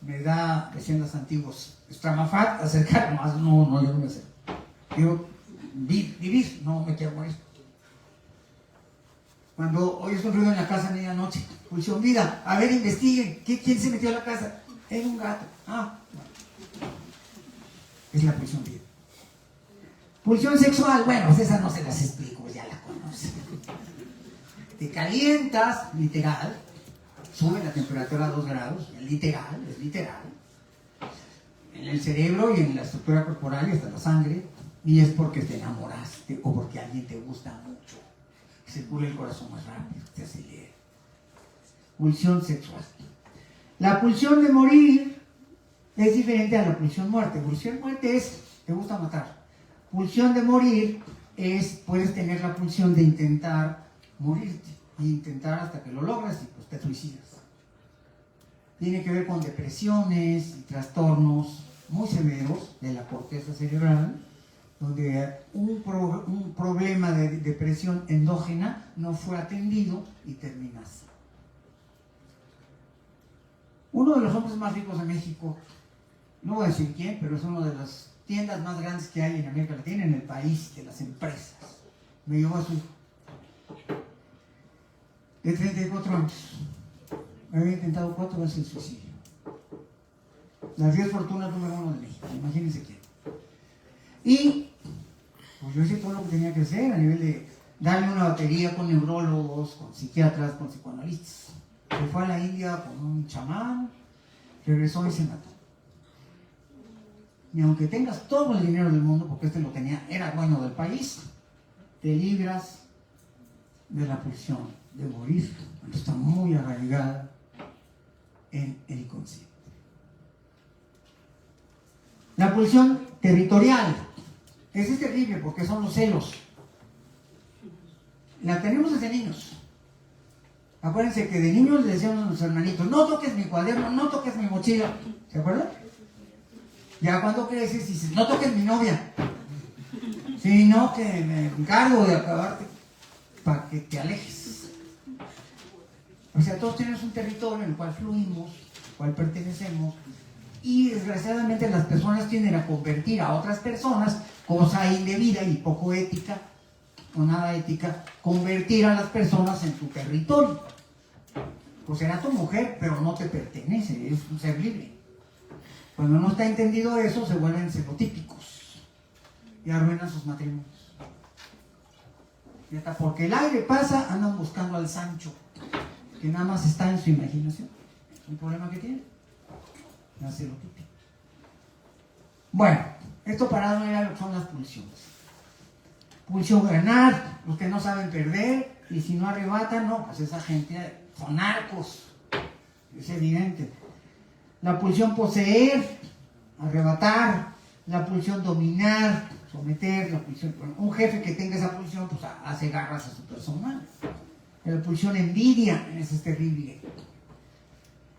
Me da, decían los antiguos, estramafat, acercar más, no, yo no me acerco. Quiero vivir, no me quiero morir. Cuando oyes un ruido en la casa a medianoche, pulsión vida, a ver, investiguen, ¿quién se metió a la casa? Es un gato. Bueno. Es la pulsión vida. Pulsión sexual, bueno, pues esa no se las explico, ya la conocen. Te calientas, literal, sube la temperatura a 2 grados, es literal, en el cerebro y en la estructura corporal y hasta la sangre, y es porque te enamoraste o porque alguien te gusta mucho. Circula el corazón más rápido, te acelera. Pulsión sexual. La pulsión de morir es diferente a la pulsión muerte. Pulsión muerte es, te gusta matar. Pulsión de morir es, puedes tener la pulsión de intentar morirte e intentar hasta que lo logras y pues te suicidas. Tiene que ver con depresiones y trastornos muy severos de la corteza cerebral, donde un problema de depresión endógena no fue atendido y terminaste. Uno de los hombres más ricos de México, no voy a decir quién, pero es una de las tiendas más grandes que hay en América Latina, en el país, de las empresas. Me llevó a su hijo de 34 años. Me había intentado 4 veces el suicidio. Las 10 fortunas número 1 de México, imagínense quién. Y pues yo hice todo lo que tenía que hacer a nivel de darle una batería con neurólogos, con psiquiatras, con psicoanalistas. Se fue a la India con un chamán, regresó y se mató. Y aunque tengas todo el dinero del mundo, porque este lo tenía, era dueño del país, te libras de la pulsión de morir, cuando está muy arraigada en el inconsciente. La pulsión territorial, esa es terrible porque son los celos. La tenemos desde niños. Acuérdense que de niños le decíamos a nuestros hermanitos, no toques mi cuaderno, no toques mi mochila. ¿Se acuerdan? Ya cuando creces dices, no toques mi novia. Si no, que me encargo de acabarte para que te alejes. O sea, todos tenemos un territorio en el cual fluimos, al cual pertenecemos, y desgraciadamente las personas tienden a convertir a otras personas, cosa indebida y poco ética, o nada ética, convertir a las personas en tu territorio. Pues será tu mujer, pero no te pertenece, es un ser libre. Cuando no está entendido eso, se vuelven celotípicos y arruinan sus matrimonios. Y hasta porque el aire pasa, andan buscando al Sancho, que nada más está en su imaginación. ¿Es un problema que tiene? La celotipia. Bueno, esto para no ir a lo que son las pulsiones. Pulsión ganar, los que no saben perder, y si no arrebatan, no, pues esa gente son narcos, es evidente. La pulsión poseer, arrebatar, la pulsión dominar, someter, la pulsión, bueno, un jefe que tenga esa pulsión, pues hace garras a su personal. La pulsión envidia, esa es terrible.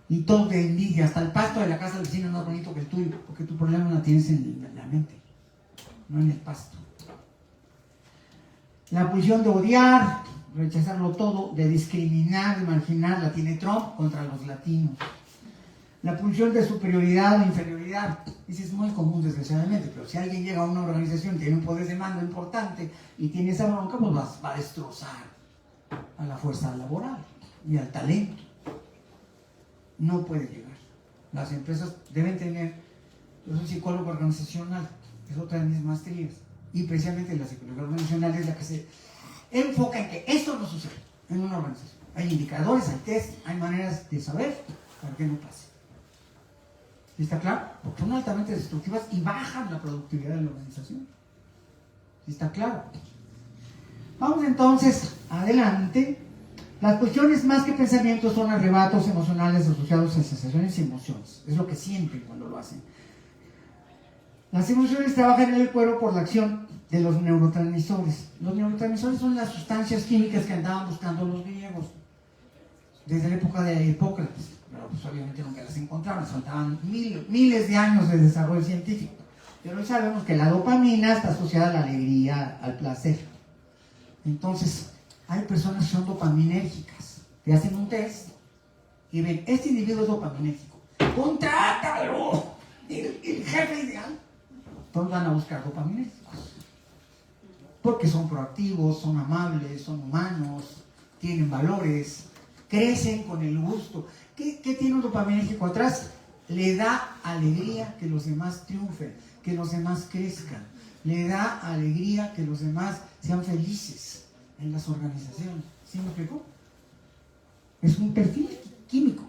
Y todo de envidia, hasta el pasto de la casa del vecino es más bonito que el tuyo, porque tu problema no tienes en la mente, no en el pasto. La pulsión de odiar, rechazarlo todo, de discriminar, de marginar, la tiene Trump contra los latinos. La pulsión de superioridad o inferioridad, esa es muy común desgraciadamente, pero si alguien llega a una organización, tiene un poder de mando importante y tiene esa bronca, pues va a destrozar a la fuerza laboral y al talento. No puede llegar. Las empresas deben tener, yo soy psicólogo organizacional, es otra de mis maestrías, y precisamente la psicología organizacional es la que se enfoca en que esto no sucede en una organización. Hay indicadores, hay test, hay maneras de saber para que no pase. ¿Sí está claro? Porque son altamente destructivas y bajan la productividad de la organización. ¿Sí está claro? Vamos entonces adelante. Las cuestiones más que pensamientos son arrebatos emocionales asociados a sensaciones y emociones. Es lo que sienten cuando lo hacen. Las emociones trabajan en el cuerpo por la acción de los neurotransmisores. Los neurotransmisores son las sustancias químicas que andaban buscando los griegos desde la época de Hipócrates. Pero pues obviamente nunca las encontraron, faltaban miles de años de desarrollo científico. Pero hoy sabemos que la dopamina está asociada a la alegría, al placer. Entonces, hay personas que son dopaminérgicas, que hacen un test y ven, este individuo es dopaminérgico, ¡contrátalo! El jefe ideal. Entonces van a buscar dopaminérgicos. Porque son proactivos, son amables, son humanos, tienen valores, crecen con el gusto. ¿Qué tiene un dopaminérgico atrás? Le da alegría que los demás triunfen, que los demás crezcan. Le da alegría que los demás sean felices en las organizaciones. ¿Sí me explico? Es un perfil químico.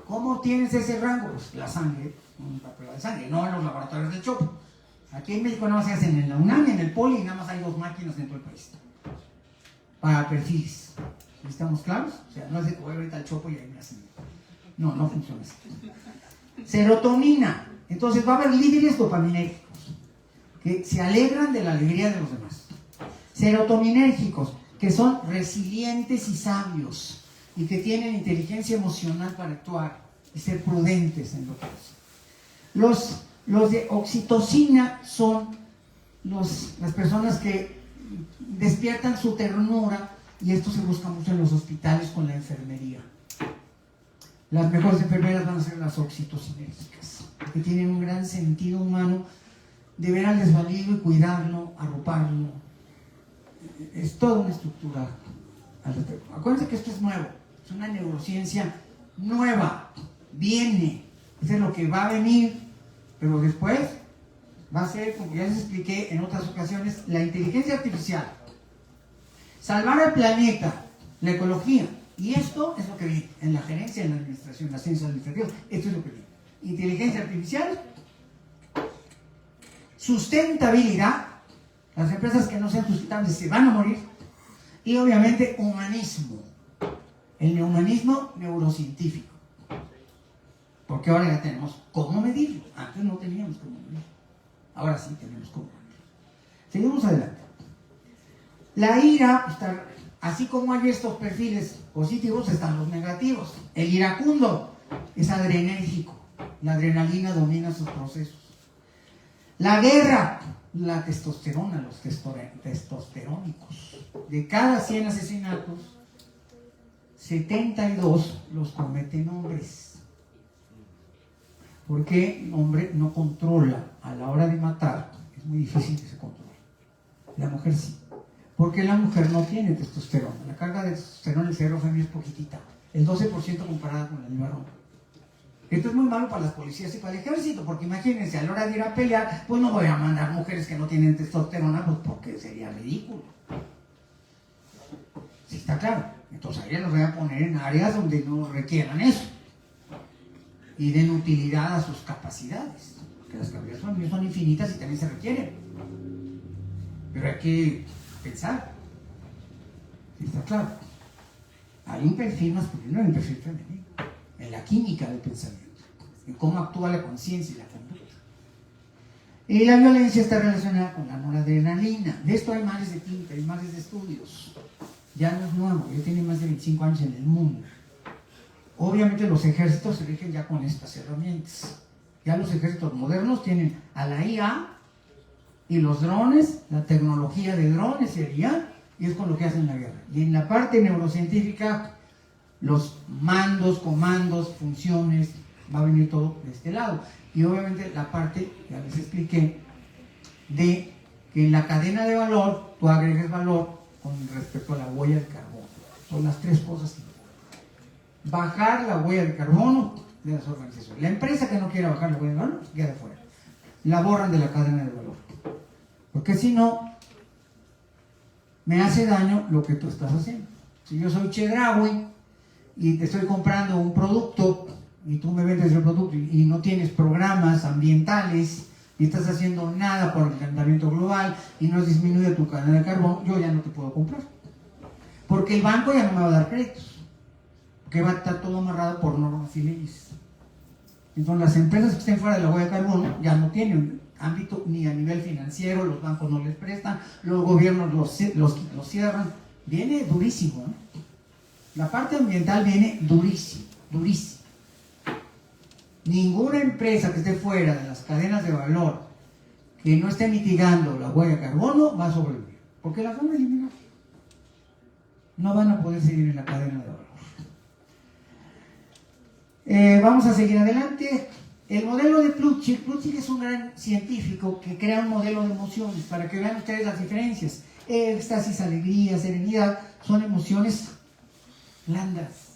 ¿Cómo tienes ese rango? Pues la sangre, una prueba de sangre, no en los laboratorios del Chopo. Aquí en México no se hacen en la UNAM y en el Poli, y nada más hay 2 máquinas en todo el país para perfiles. ¿Estamos claros? O sea, no es de que voy ahorita al Chopo y ahí me hacen. No, no funciona así. Serotonina. Entonces va a haber líderes dopaminérgicos que se alegran de la alegría de los demás. Serotoninérgicos, que son resilientes y sabios y que tienen inteligencia emocional para actuar y ser prudentes en lo que hacen. Los de oxitocina son las personas que despiertan su ternura, y esto se busca mucho en los hospitales con la enfermería. Las mejores enfermeras van a ser las oxitocinérgicas, que tienen un gran sentido humano de ver al desvalido y cuidarlo, arroparlo. Es toda una estructura al respecto. Acuérdense que esto es nuevo, es una neurociencia nueva, viene, es lo que va a venir, pero después va a ser, como ya les expliqué en otras ocasiones, la inteligencia artificial, salvar al planeta, la ecología, y esto es lo que viene en la gerencia, en la administración, en las ciencias administrativas. Esto es lo que viene: inteligencia artificial, sustentabilidad, las empresas que no sean sustentables se van a morir, y obviamente humanismo, el humanismo neurocientífico, porque ahora ya tenemos cómo medirlo. Antes no teníamos cómo medirlo, ahora sí tenemos cómo medirlo. Seguimos adelante. La ira, así como hay estos perfiles positivos, están los negativos. El iracundo es adrenérgico, la adrenalina domina sus procesos. La guerra, la testosterona, los testosterónicos. De cada 100 asesinatos, 72 los cometen hombres. Porque el hombre no controla a la hora de matar, es muy difícil que se controle. La mujer sí. Porque la mujer no tiene testosterona. La carga de testosterona en el cerebro femenino es poquitita, el 12% comparada con la del varón. Esto es muy malo para las policías y para el ejército, porque imagínense, a la hora de ir a pelear, pues no voy a mandar mujeres que no tienen testosterona, pues porque sería ridículo. ¿Sí está claro? Entonces ahí los voy a poner en áreas donde no requieran eso y den utilidad a sus capacidades, porque las capacidades son infinitas y también se requieren. pero hay que pensar. ¿Sí está claro? Hay un perfil masculino y un perfil femenino en la química del pensamiento, en cómo actúa la conciencia y la conducta. Y la violencia está relacionada con la noradrenalina. De esto hay mares de tinta, hay mares de estudios. Ya no es nuevo, ya tiene más de 25 años en el mundo. Obviamente los ejércitos se rigen ya con estas herramientas. Ya los ejércitos modernos tienen a la IA y los drones, la tecnología de drones sería, y es con lo que hacen la guerra. Y en la parte neurocientífica, los mandos, comandos, funciones, va a venir todo de este lado. Y obviamente la parte, ya les expliqué, de que en la cadena de valor tú agregues valor con respecto a la huella de carbono. Son las tres cosas que bajar la huella de carbono de las organizaciones. La empresa que no quiera bajar la huella de carbono queda fuera. La borran de la cadena de valor. Porque si no, me hace daño lo que tú estás haciendo. Si yo soy Chedraui y te estoy comprando un producto y tú me vendes el producto y no tienes programas ambientales y estás haciendo nada por el calentamiento global y no disminuye tu cadena de carbono, yo ya no te puedo comprar. Porque el banco ya no me va a dar créditos. Porque va a estar todo amarrado por normas y leyes. Entonces las empresas que estén fuera de la huella de carbono ya no tienen ámbito ni a nivel financiero, los bancos no les prestan, los gobiernos los cierran. Viene durísimo, ¿no? La parte ambiental viene durísimo, durísimo. Ninguna empresa que esté fuera de las cadenas de valor que no esté mitigando la huella de carbono va a sobrevivir, porque las van a eliminar. No van a poder seguir en la cadena de valor. Vamos a seguir adelante. El modelo de Plutchik es un gran científico que crea un modelo de emociones para que vean ustedes las diferencias. Éxtasis, alegría, serenidad son emociones blandas,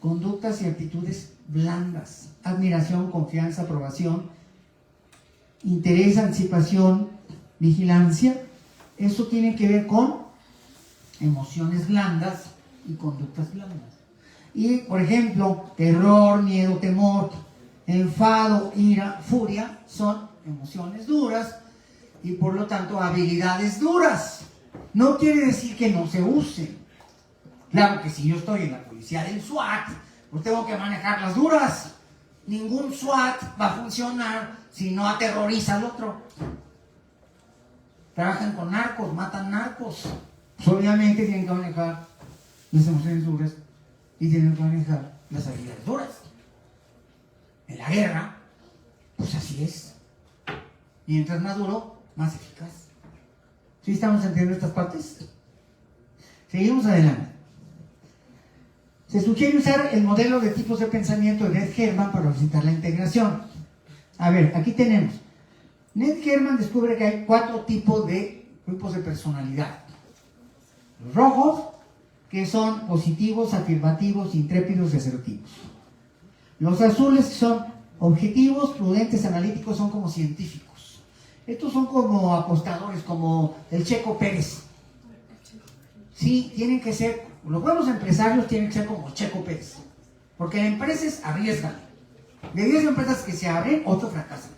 conductas y actitudes blandas, admiración, confianza, aprobación, interés, anticipación, vigilancia. Eso tiene que ver con emociones blandas y conductas blandas. Y, por ejemplo, terror, miedo, temor, enfado, ira, furia son emociones duras y por lo tanto habilidades duras. No quiere decir que no se usen. Claro que si yo estoy en la policía del SWAT, pues tengo que manejar las duras. Ningún SWAT va a funcionar si no aterroriza al otro. Trabajan con narcos, matan narcos. Pues obviamente tienen que manejar las emociones duras y tienen que manejar las habilidades duras. En la guerra, pues así es. Mientras más duro, más eficaz. ¿Sí estamos entendiendo estas partes? Seguimos adelante. Se sugiere usar el modelo de tipos de pensamiento de Ned Herman para facilitar la integración. A ver, aquí tenemos. Ned Herman descubre que hay 4 tipos de grupos de personalidad. Los rojos, que son positivos, afirmativos, intrépidos y asertivos. Los azules, que son objetivos, prudentes, analíticos, son como científicos. Estos son como apostadores, como el Checo Pérez. Sí, tienen que ser, los buenos empresarios tienen que ser como Checo Pérez. Porque la empresa es arriesgan. De 10 empresas que se abren, 8 fracasan.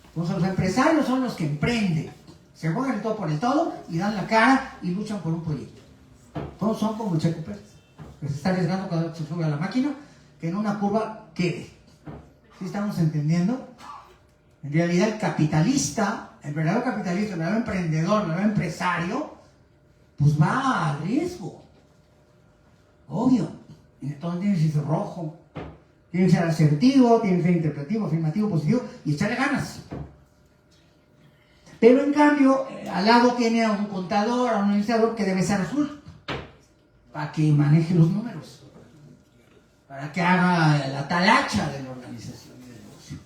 Entonces los empresarios son los que emprenden. Se juegan el todo por el todo y dan la cara y luchan por un proyecto. Todos son como el Checo Pérez, que se está arriesgando cada vez que se sube a la máquina, que en una curva quede. ¿Sí estamos entendiendo? En realidad el capitalista, el verdadero capitalista, el verdadero emprendedor, el verdadero empresario, pues va al riesgo. Obvio. Y entonces tiene que ser rojo, tiene que ser asertivo, tiene que ser interpretativo, afirmativo, positivo y echarle ganas. Pero en cambio, al lado tiene a un contador, a un administrador que debe ser azul, para que maneje los números, para que haga la talacha de la organización y del negocio.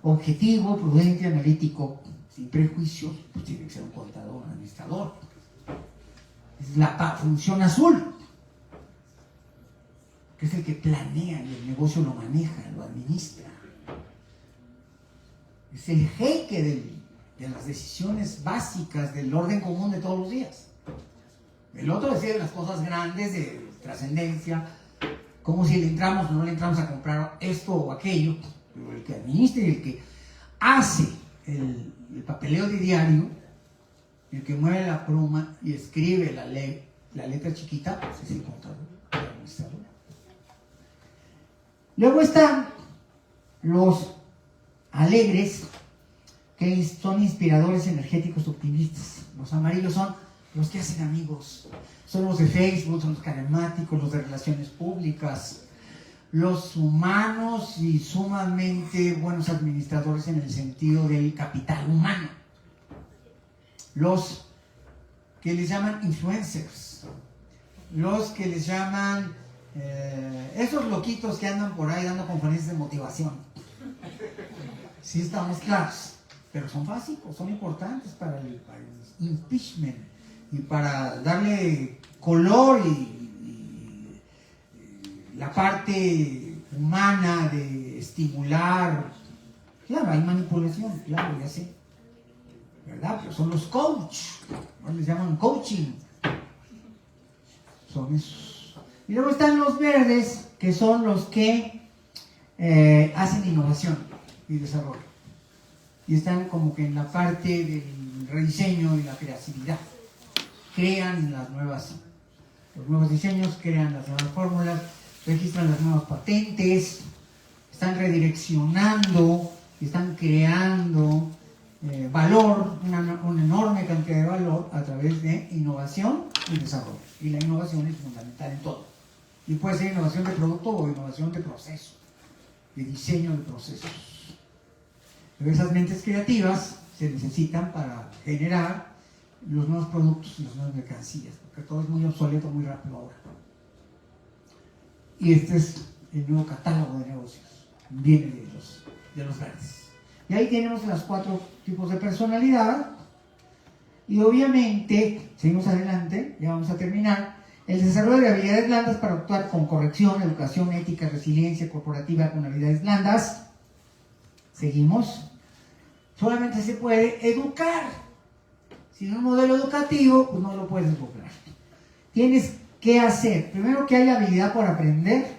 Objetivo, prudente, analítico, sin prejuicios, pues tiene que ser un contador, un administrador. Es la función azul, que es el que planea y el negocio lo maneja, lo administra. Es el jeque de las decisiones básicas del orden común de todos los días. El otro decide las cosas grandes de trascendencia, como si le entramos o no le entramos a comprar esto o aquello, pero el que administra y el que hace el papeleo de diario, el que mueve la pluma y escribe la letra chiquita, pues es el contador, el administrador. Luego están los alegres, que son inspiradores, energéticos, optimistas. Los amarillos son los que hacen amigos, son los de Facebook, son los carismáticos, los de relaciones públicas, los humanos y sumamente buenos administradores en el sentido del capital humano. Los que les llaman influencers, los que les llaman esos loquitos que andan por ahí dando conferencias de motivación. Sí, estamos claros, pero son básicos, son importantes para el impeachment y para darle color y la parte humana de estimular. Claro, hay manipulación, claro, ya sé, ¿verdad? Pero son los coach, ¿no? Les llaman coaching, son esos. Y luego están los verdes, que son los que hacen innovación y desarrollo. Y están como que en la parte del rediseño y la creatividad. Crean los nuevos diseños, crean las nuevas fórmulas, registran las nuevas patentes, están redireccionando y están creando valor, una enorme cantidad de valor a través de innovación y desarrollo. Y la innovación es fundamental en todo. Y puede ser innovación de producto o innovación de proceso, de diseño de procesos. Pero esas mentes creativas se necesitan para generar los nuevos productos y las nuevas mercancías, porque todo es muy obsoleto, muy rápido ahora. Y este es el nuevo catálogo de negocios, viene de los verdes. Y ahí tenemos los 4 tipos de personalidad. Y obviamente, seguimos adelante, ya vamos a terminar. El desarrollo de habilidades blandas para actuar con corrección, educación, ética, resiliencia corporativa con habilidades blandas. Seguimos. Solamente se puede educar. Sin un modelo educativo, pues no lo puedes lograr. Tienes que hacer, primero que haya habilidad por aprender.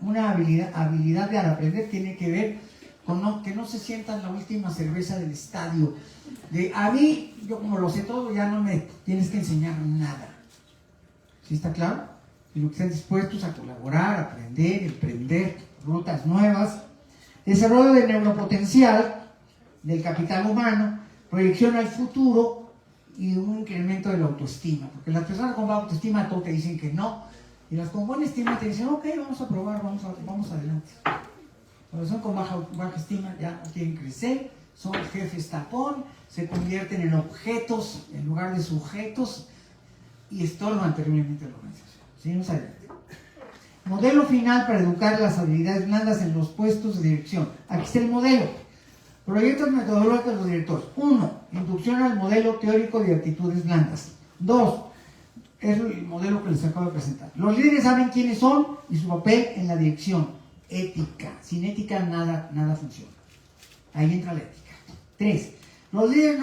Una habilidad de aprender tiene que ver con que no se sientan la última cerveza del estadio. A mí, yo como lo sé todo, ya no me tienes que enseñar nada. ¿Sí está claro? Sino que estén dispuestos a colaborar, aprender, emprender rutas nuevas. Desarrollo del neuropotencial, del capital humano, proyección al futuro y un incremento de la autoestima. Porque las personas con baja autoestima todo te dicen que no. Y las con buena estima te dicen, ok, vamos a probar, vamos adelante. Cuando son con baja estima ya no quieren crecer, son jefes tapón, se convierten en objetos en lugar de sujetos y estorban terriblemente a la organización. Seguimos adelante. Modelo final para educar las habilidades blandas en los puestos de dirección. Aquí está el modelo. Proyectos metodológicos de los directores. 1. Inducción al modelo teórico de actitudes blandas. 2. Es el modelo que les acabo de presentar. Los líderes saben quiénes son y su papel en la dirección. Ética. Sin ética nada funciona. Ahí entra la ética. 3. Los líderes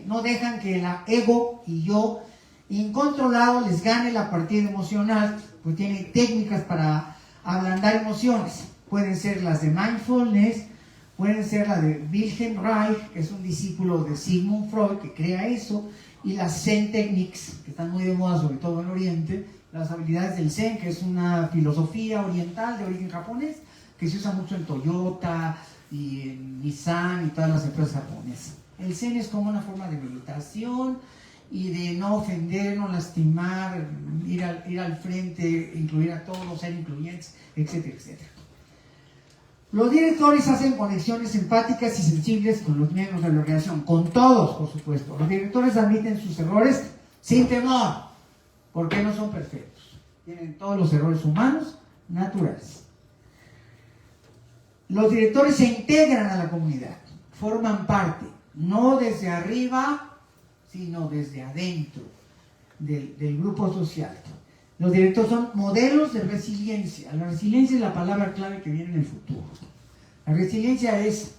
no dejan que el ego y yo incontrolado les gane la partida emocional, pues tienen técnicas para ablandar emociones. Pueden ser las de mindfulness, pueden ser las de Wilhelm Reich, que es un discípulo de Sigmund Freud, que crea eso, y las Zen Techniques, que están muy de moda, sobre todo en Oriente, las habilidades del Zen, que es una filosofía oriental de origen japonés, que se usa mucho en Toyota y en Nissan y todas las empresas japonesas. El Zen es como una forma de meditación y de no ofender, no lastimar, ir al frente, incluir a todos, ser incluyentes, etcétera, etcétera. Los directores hacen conexiones empáticas y sensibles con los miembros de la organización, con todos, por supuesto. Los directores admiten sus errores sin temor, porque no son perfectos. Tienen todos los errores humanos naturales. Los directores se integran a la comunidad, forman parte, no desde arriba, sino desde adentro del grupo social. Los directores son modelos de resiliencia. La resiliencia es la palabra clave que viene en el futuro. La resiliencia es,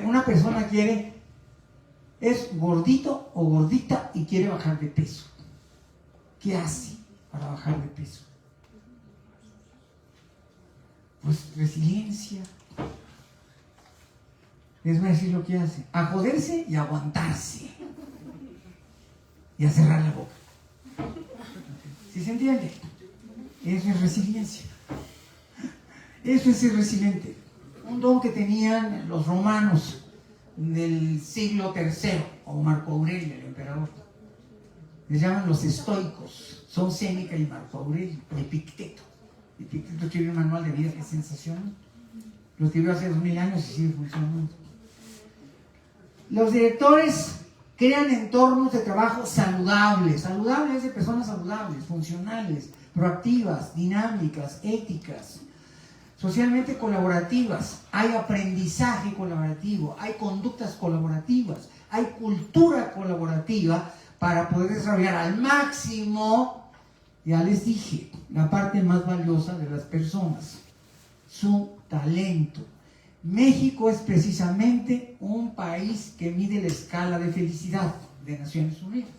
una persona es gordito o gordita y quiere bajar de peso. ¿Qué hace para bajar de peso? Pues resiliencia. Les voy a decir lo que hace: a joderse y a aguantarse. Y a cerrar la boca. ¿Sí se entiende? Eso es resiliencia. Eso es ser resiliente. Un don que tenían los romanos del siglo III, o Marco Aurelio, el emperador. Les llaman los estoicos. Son Séneca y Marco Aurelio, y Epicteto. Epicteto escribió un manual de vida que es sensacional. Lo escribió hace 2000 años y sigue funcionando. Los directores crean entornos de trabajo saludables. Saludables de personas saludables, funcionales, proactivas, dinámicas, éticas, socialmente colaborativas. Hay aprendizaje colaborativo, hay conductas colaborativas, hay cultura colaborativa para poder desarrollar al máximo, ya les dije, la parte más valiosa de las personas, su talento. México es precisamente un país que mide la escala de felicidad de Naciones Unidas.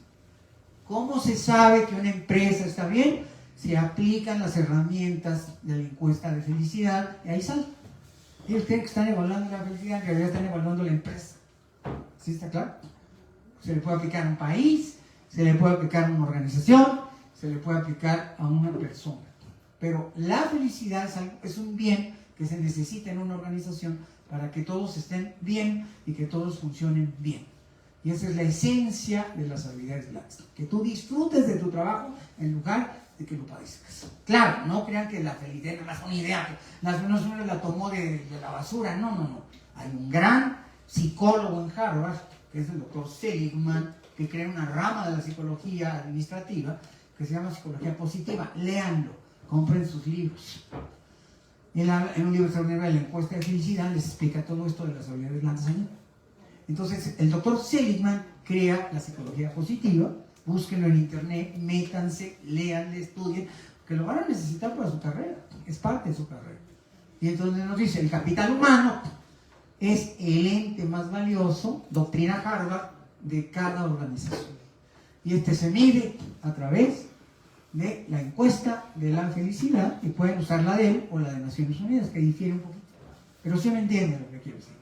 ¿Cómo se sabe que una empresa está bien? Se aplican las herramientas de la encuesta de felicidad y ahí sale. Y ustedes que están evaluando la felicidad, en realidad están evaluando la empresa. ¿Sí está claro? Se le puede aplicar a un país, se le puede aplicar a una organización, se le puede aplicar a una persona. Pero la felicidad es un bien que se necesita en una organización para que todos estén bien y que todos funcionen bien. Y esa es la esencia de las habilidades blandas. Que tú disfrutes de tu trabajo en lugar de que lo padezcas. Claro, no crean que la felicidad no es una idea, que Naciones Unidas la tomó de la basura. No, no, no. Hay un gran psicólogo en Harvard, que es el doctor Seligman, que crea una rama de la psicología administrativa que se llama psicología positiva. Léanlo, compren sus libros. En un libro extraordinario de la encuesta de felicidad les explica todo esto de las habilidades blandas ahí. Entonces, el doctor Seligman crea la psicología positiva. Búsquenlo en internet, métanse, léanle, estudien, que lo van a necesitar para su carrera, es parte de su carrera. Y entonces nos dice, el capital humano es el ente más valioso, doctrina Harvard, de cada organización. Y este se mide a través de la encuesta de la felicidad, y pueden usar la de él o la de Naciones Unidas, que difiere un poquito. Pero sí me entienden lo que quiero decir.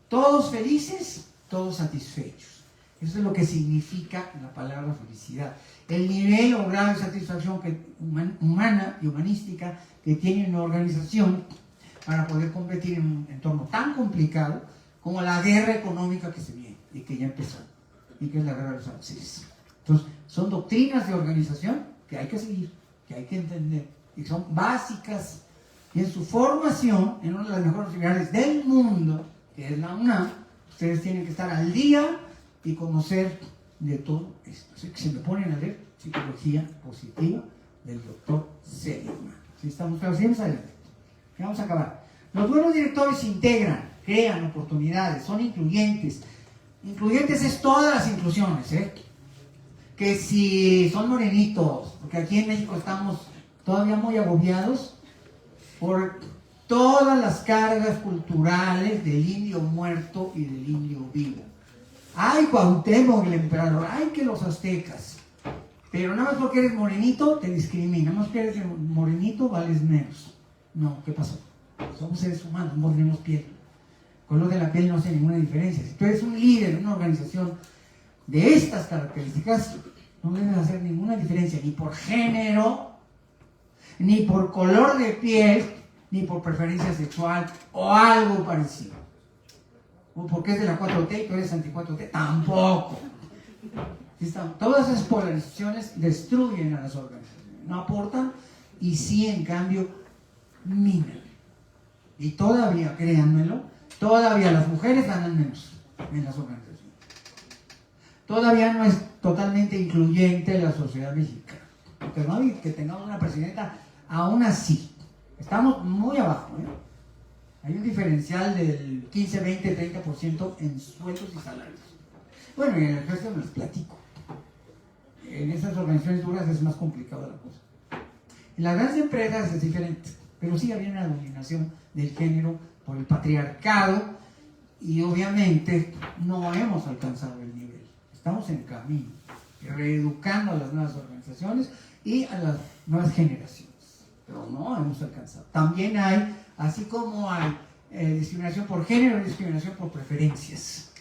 Todos felices, todos satisfechos. Eso es lo que significa la palabra felicidad. El nivel o grado de satisfacción humana y humanística que tiene una organización para poder competir en un entorno tan complicado como la guerra económica que se viene y que ya empezó, y que es la guerra de los aranceles. Entonces, son doctrinas de organización que hay que seguir, que hay que entender, y son básicas. Y en su formación, en una de las mejores universidades del mundo, que es la UNAM, ustedes tienen que estar al día y conocer de todo esto. Así que se me ponen a leer psicología positiva del doctor Seligman. ¿Sí estamos claros? Seguimos adelante. Ya vamos a acabar. Los buenos directores se integran, crean oportunidades, son incluyentes. Incluyentes es todas las inclusiones, que si son morenitos, porque aquí en México estamos todavía muy agobiados por todas las cargas culturales del indio muerto y del indio vivo. Ay, Cuauhtémoc, el emperador, ay, que los aztecas. Pero nada más porque eres morenito, te discrimina. Nada más porque eres morenito, vales menos. No, ¿qué pasó? Somos seres humanos, no tenemos piel. Color de la piel no hace ninguna diferencia. Si tú eres un líder de una organización de estas características, no debes hacer ninguna diferencia, ni por género, ni por color de piel, ni por preferencia sexual, o algo parecido. O porque es de la 4T y tú eres anti-4T, tampoco. Todas esas polarizaciones destruyen a las organizaciones, no aportan, y sí, en cambio, minan. Y todavía, créanmelo, todavía las mujeres ganan menos en las organizaciones. Todavía no es totalmente incluyente la sociedad mexicana. Porque no hay que tengamos una presidenta, aún así, estamos muy abajo, Hay un diferencial del 15, 20, 30% en sueldos y salarios. Bueno, y en el ejército les platico. En esas organizaciones duras es más complicado la cosa. En las grandes empresas es diferente, pero sí había una dominación del género por el patriarcado y obviamente no hemos alcanzado el nivel. Estamos en camino, reeducando a las nuevas organizaciones y a las nuevas generaciones, pero no hemos alcanzado. También hay, así como hay discriminación por género y discriminación por preferencias.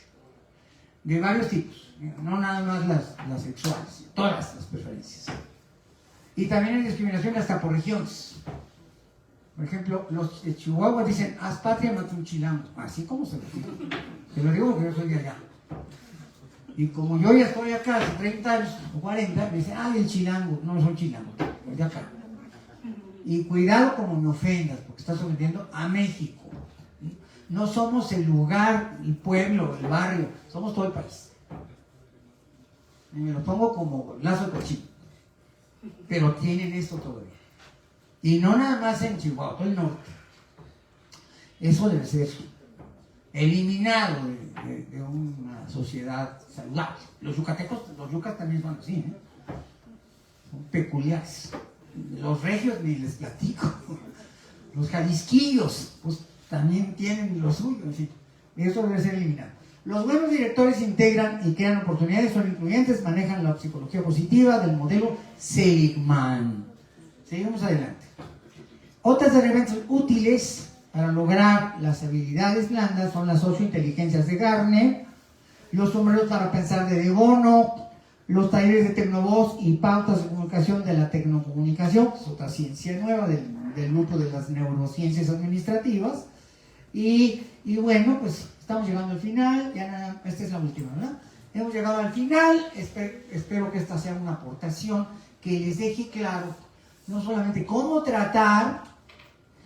De varios tipos, no nada más las sexuales, todas las preferencias. Y también hay discriminación hasta por regiones. Por ejemplo, los de Chihuahua dicen, haz patria, mata un chilango. Así como se lo digo. Te lo digo porque yo soy de allá. Y como yo ya estoy acá hace 30 años o 40, me dicen, el chilango. No soy chilango, soy de acá. Y cuidado como me ofendas, porque estás ofendiendo a México. No somos el lugar, el pueblo, el barrio, somos todo el país. Y me lo pongo como lazo de cochino. Pero tienen esto todavía. Y no nada más en Chihuahua, todo el norte. Eso debe ser eliminado de una sociedad saludable. Los yucatecos, los yucas también son así, ¿eh? Son peculiares. Los regios ni les platico. Los jalisquillos, pues también tienen lo suyo, en fin. Eso debe ser eliminado. Los buenos directores integran y crean oportunidades, son incluyentes, manejan la psicología positiva del modelo Seligman. Seguimos adelante. Otras herramientas útiles para lograr las habilidades blandas son las sociointeligencias de Gartner, los sombreros para pensar de Bono, los talleres de Tecnovoz y pautas de comunicación de la tecnocomunicación, que es otra ciencia nueva del grupo de las neurociencias administrativas. Y bueno, pues estamos llegando al final, esta es la última, ¿verdad? Hemos llegado al final, espero que esta sea una aportación que les deje claro no solamente cómo tratar,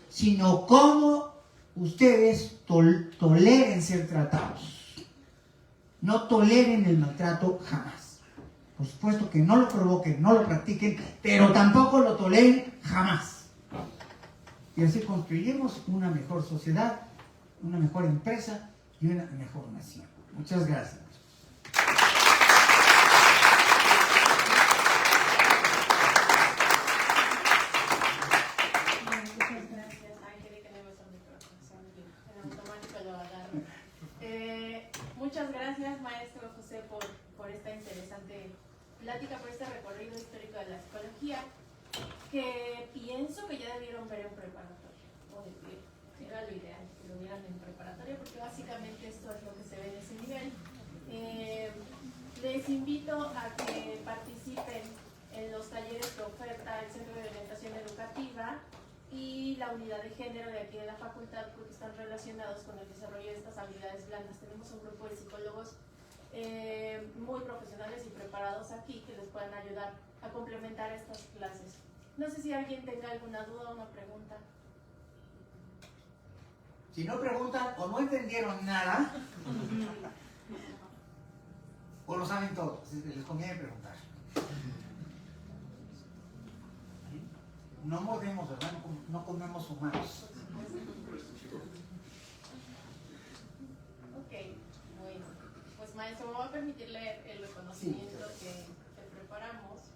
sino cómo ustedes toleren ser tratados. No toleren el maltrato jamás. Por supuesto que no lo provoquen, no lo practiquen, pero tampoco lo toleren jamás. Y así construiremos una mejor sociedad, una mejor empresa y una mejor nación. Muchas gracias. Muchas gracias, maestro José, por esta interesante plática, por este recorrido histórico de la psicología, que pienso que ya debieron ver en preparatoria, o era lo ideal, que lo vieran en preparatoria, porque básicamente esto es lo que se ve en ese nivel. Les invito a que participen en los talleres que oferta el Centro de Orientación Educativa y la unidad de género de aquí de la facultad, porque están relacionados con el desarrollo de estas habilidades blandas. Tenemos un grupo de psicólogos muy profesionales y preparados aquí que les puedan ayudar a complementar estas clases. No sé si alguien tenga alguna duda o una pregunta. Si no preguntan o no entendieron nada, o lo saben todo, les conviene preguntar. No mordemos, ¿verdad? No comemos humanos. Ok, bueno. Pues maestro, me va a permitir leer el reconocimiento que preparamos.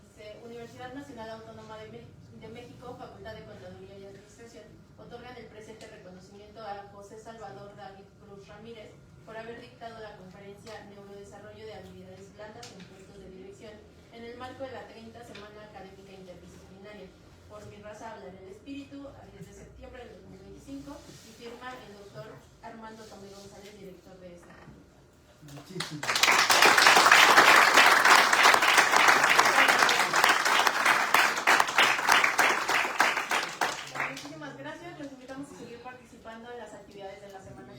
Dice, Universidad Nacional Autónoma de México, Facultad de Contaduría y Administración, otorgan el presente reconocimiento a José Salvador David Cruz Ramírez por haber dictado la conferencia Neurodesarrollo de Habilidades Blandas en Puestos de Dirección en el marco de la 30 Semana Académica Interdisciplinaria. Por mi raza habla en el espíritu, desde septiembre del 2025, y firma el doctor Armando Tomé González, director de esta. Muchísimas. Muchísimas gracias, los invitamos a seguir participando en las actividades de la semana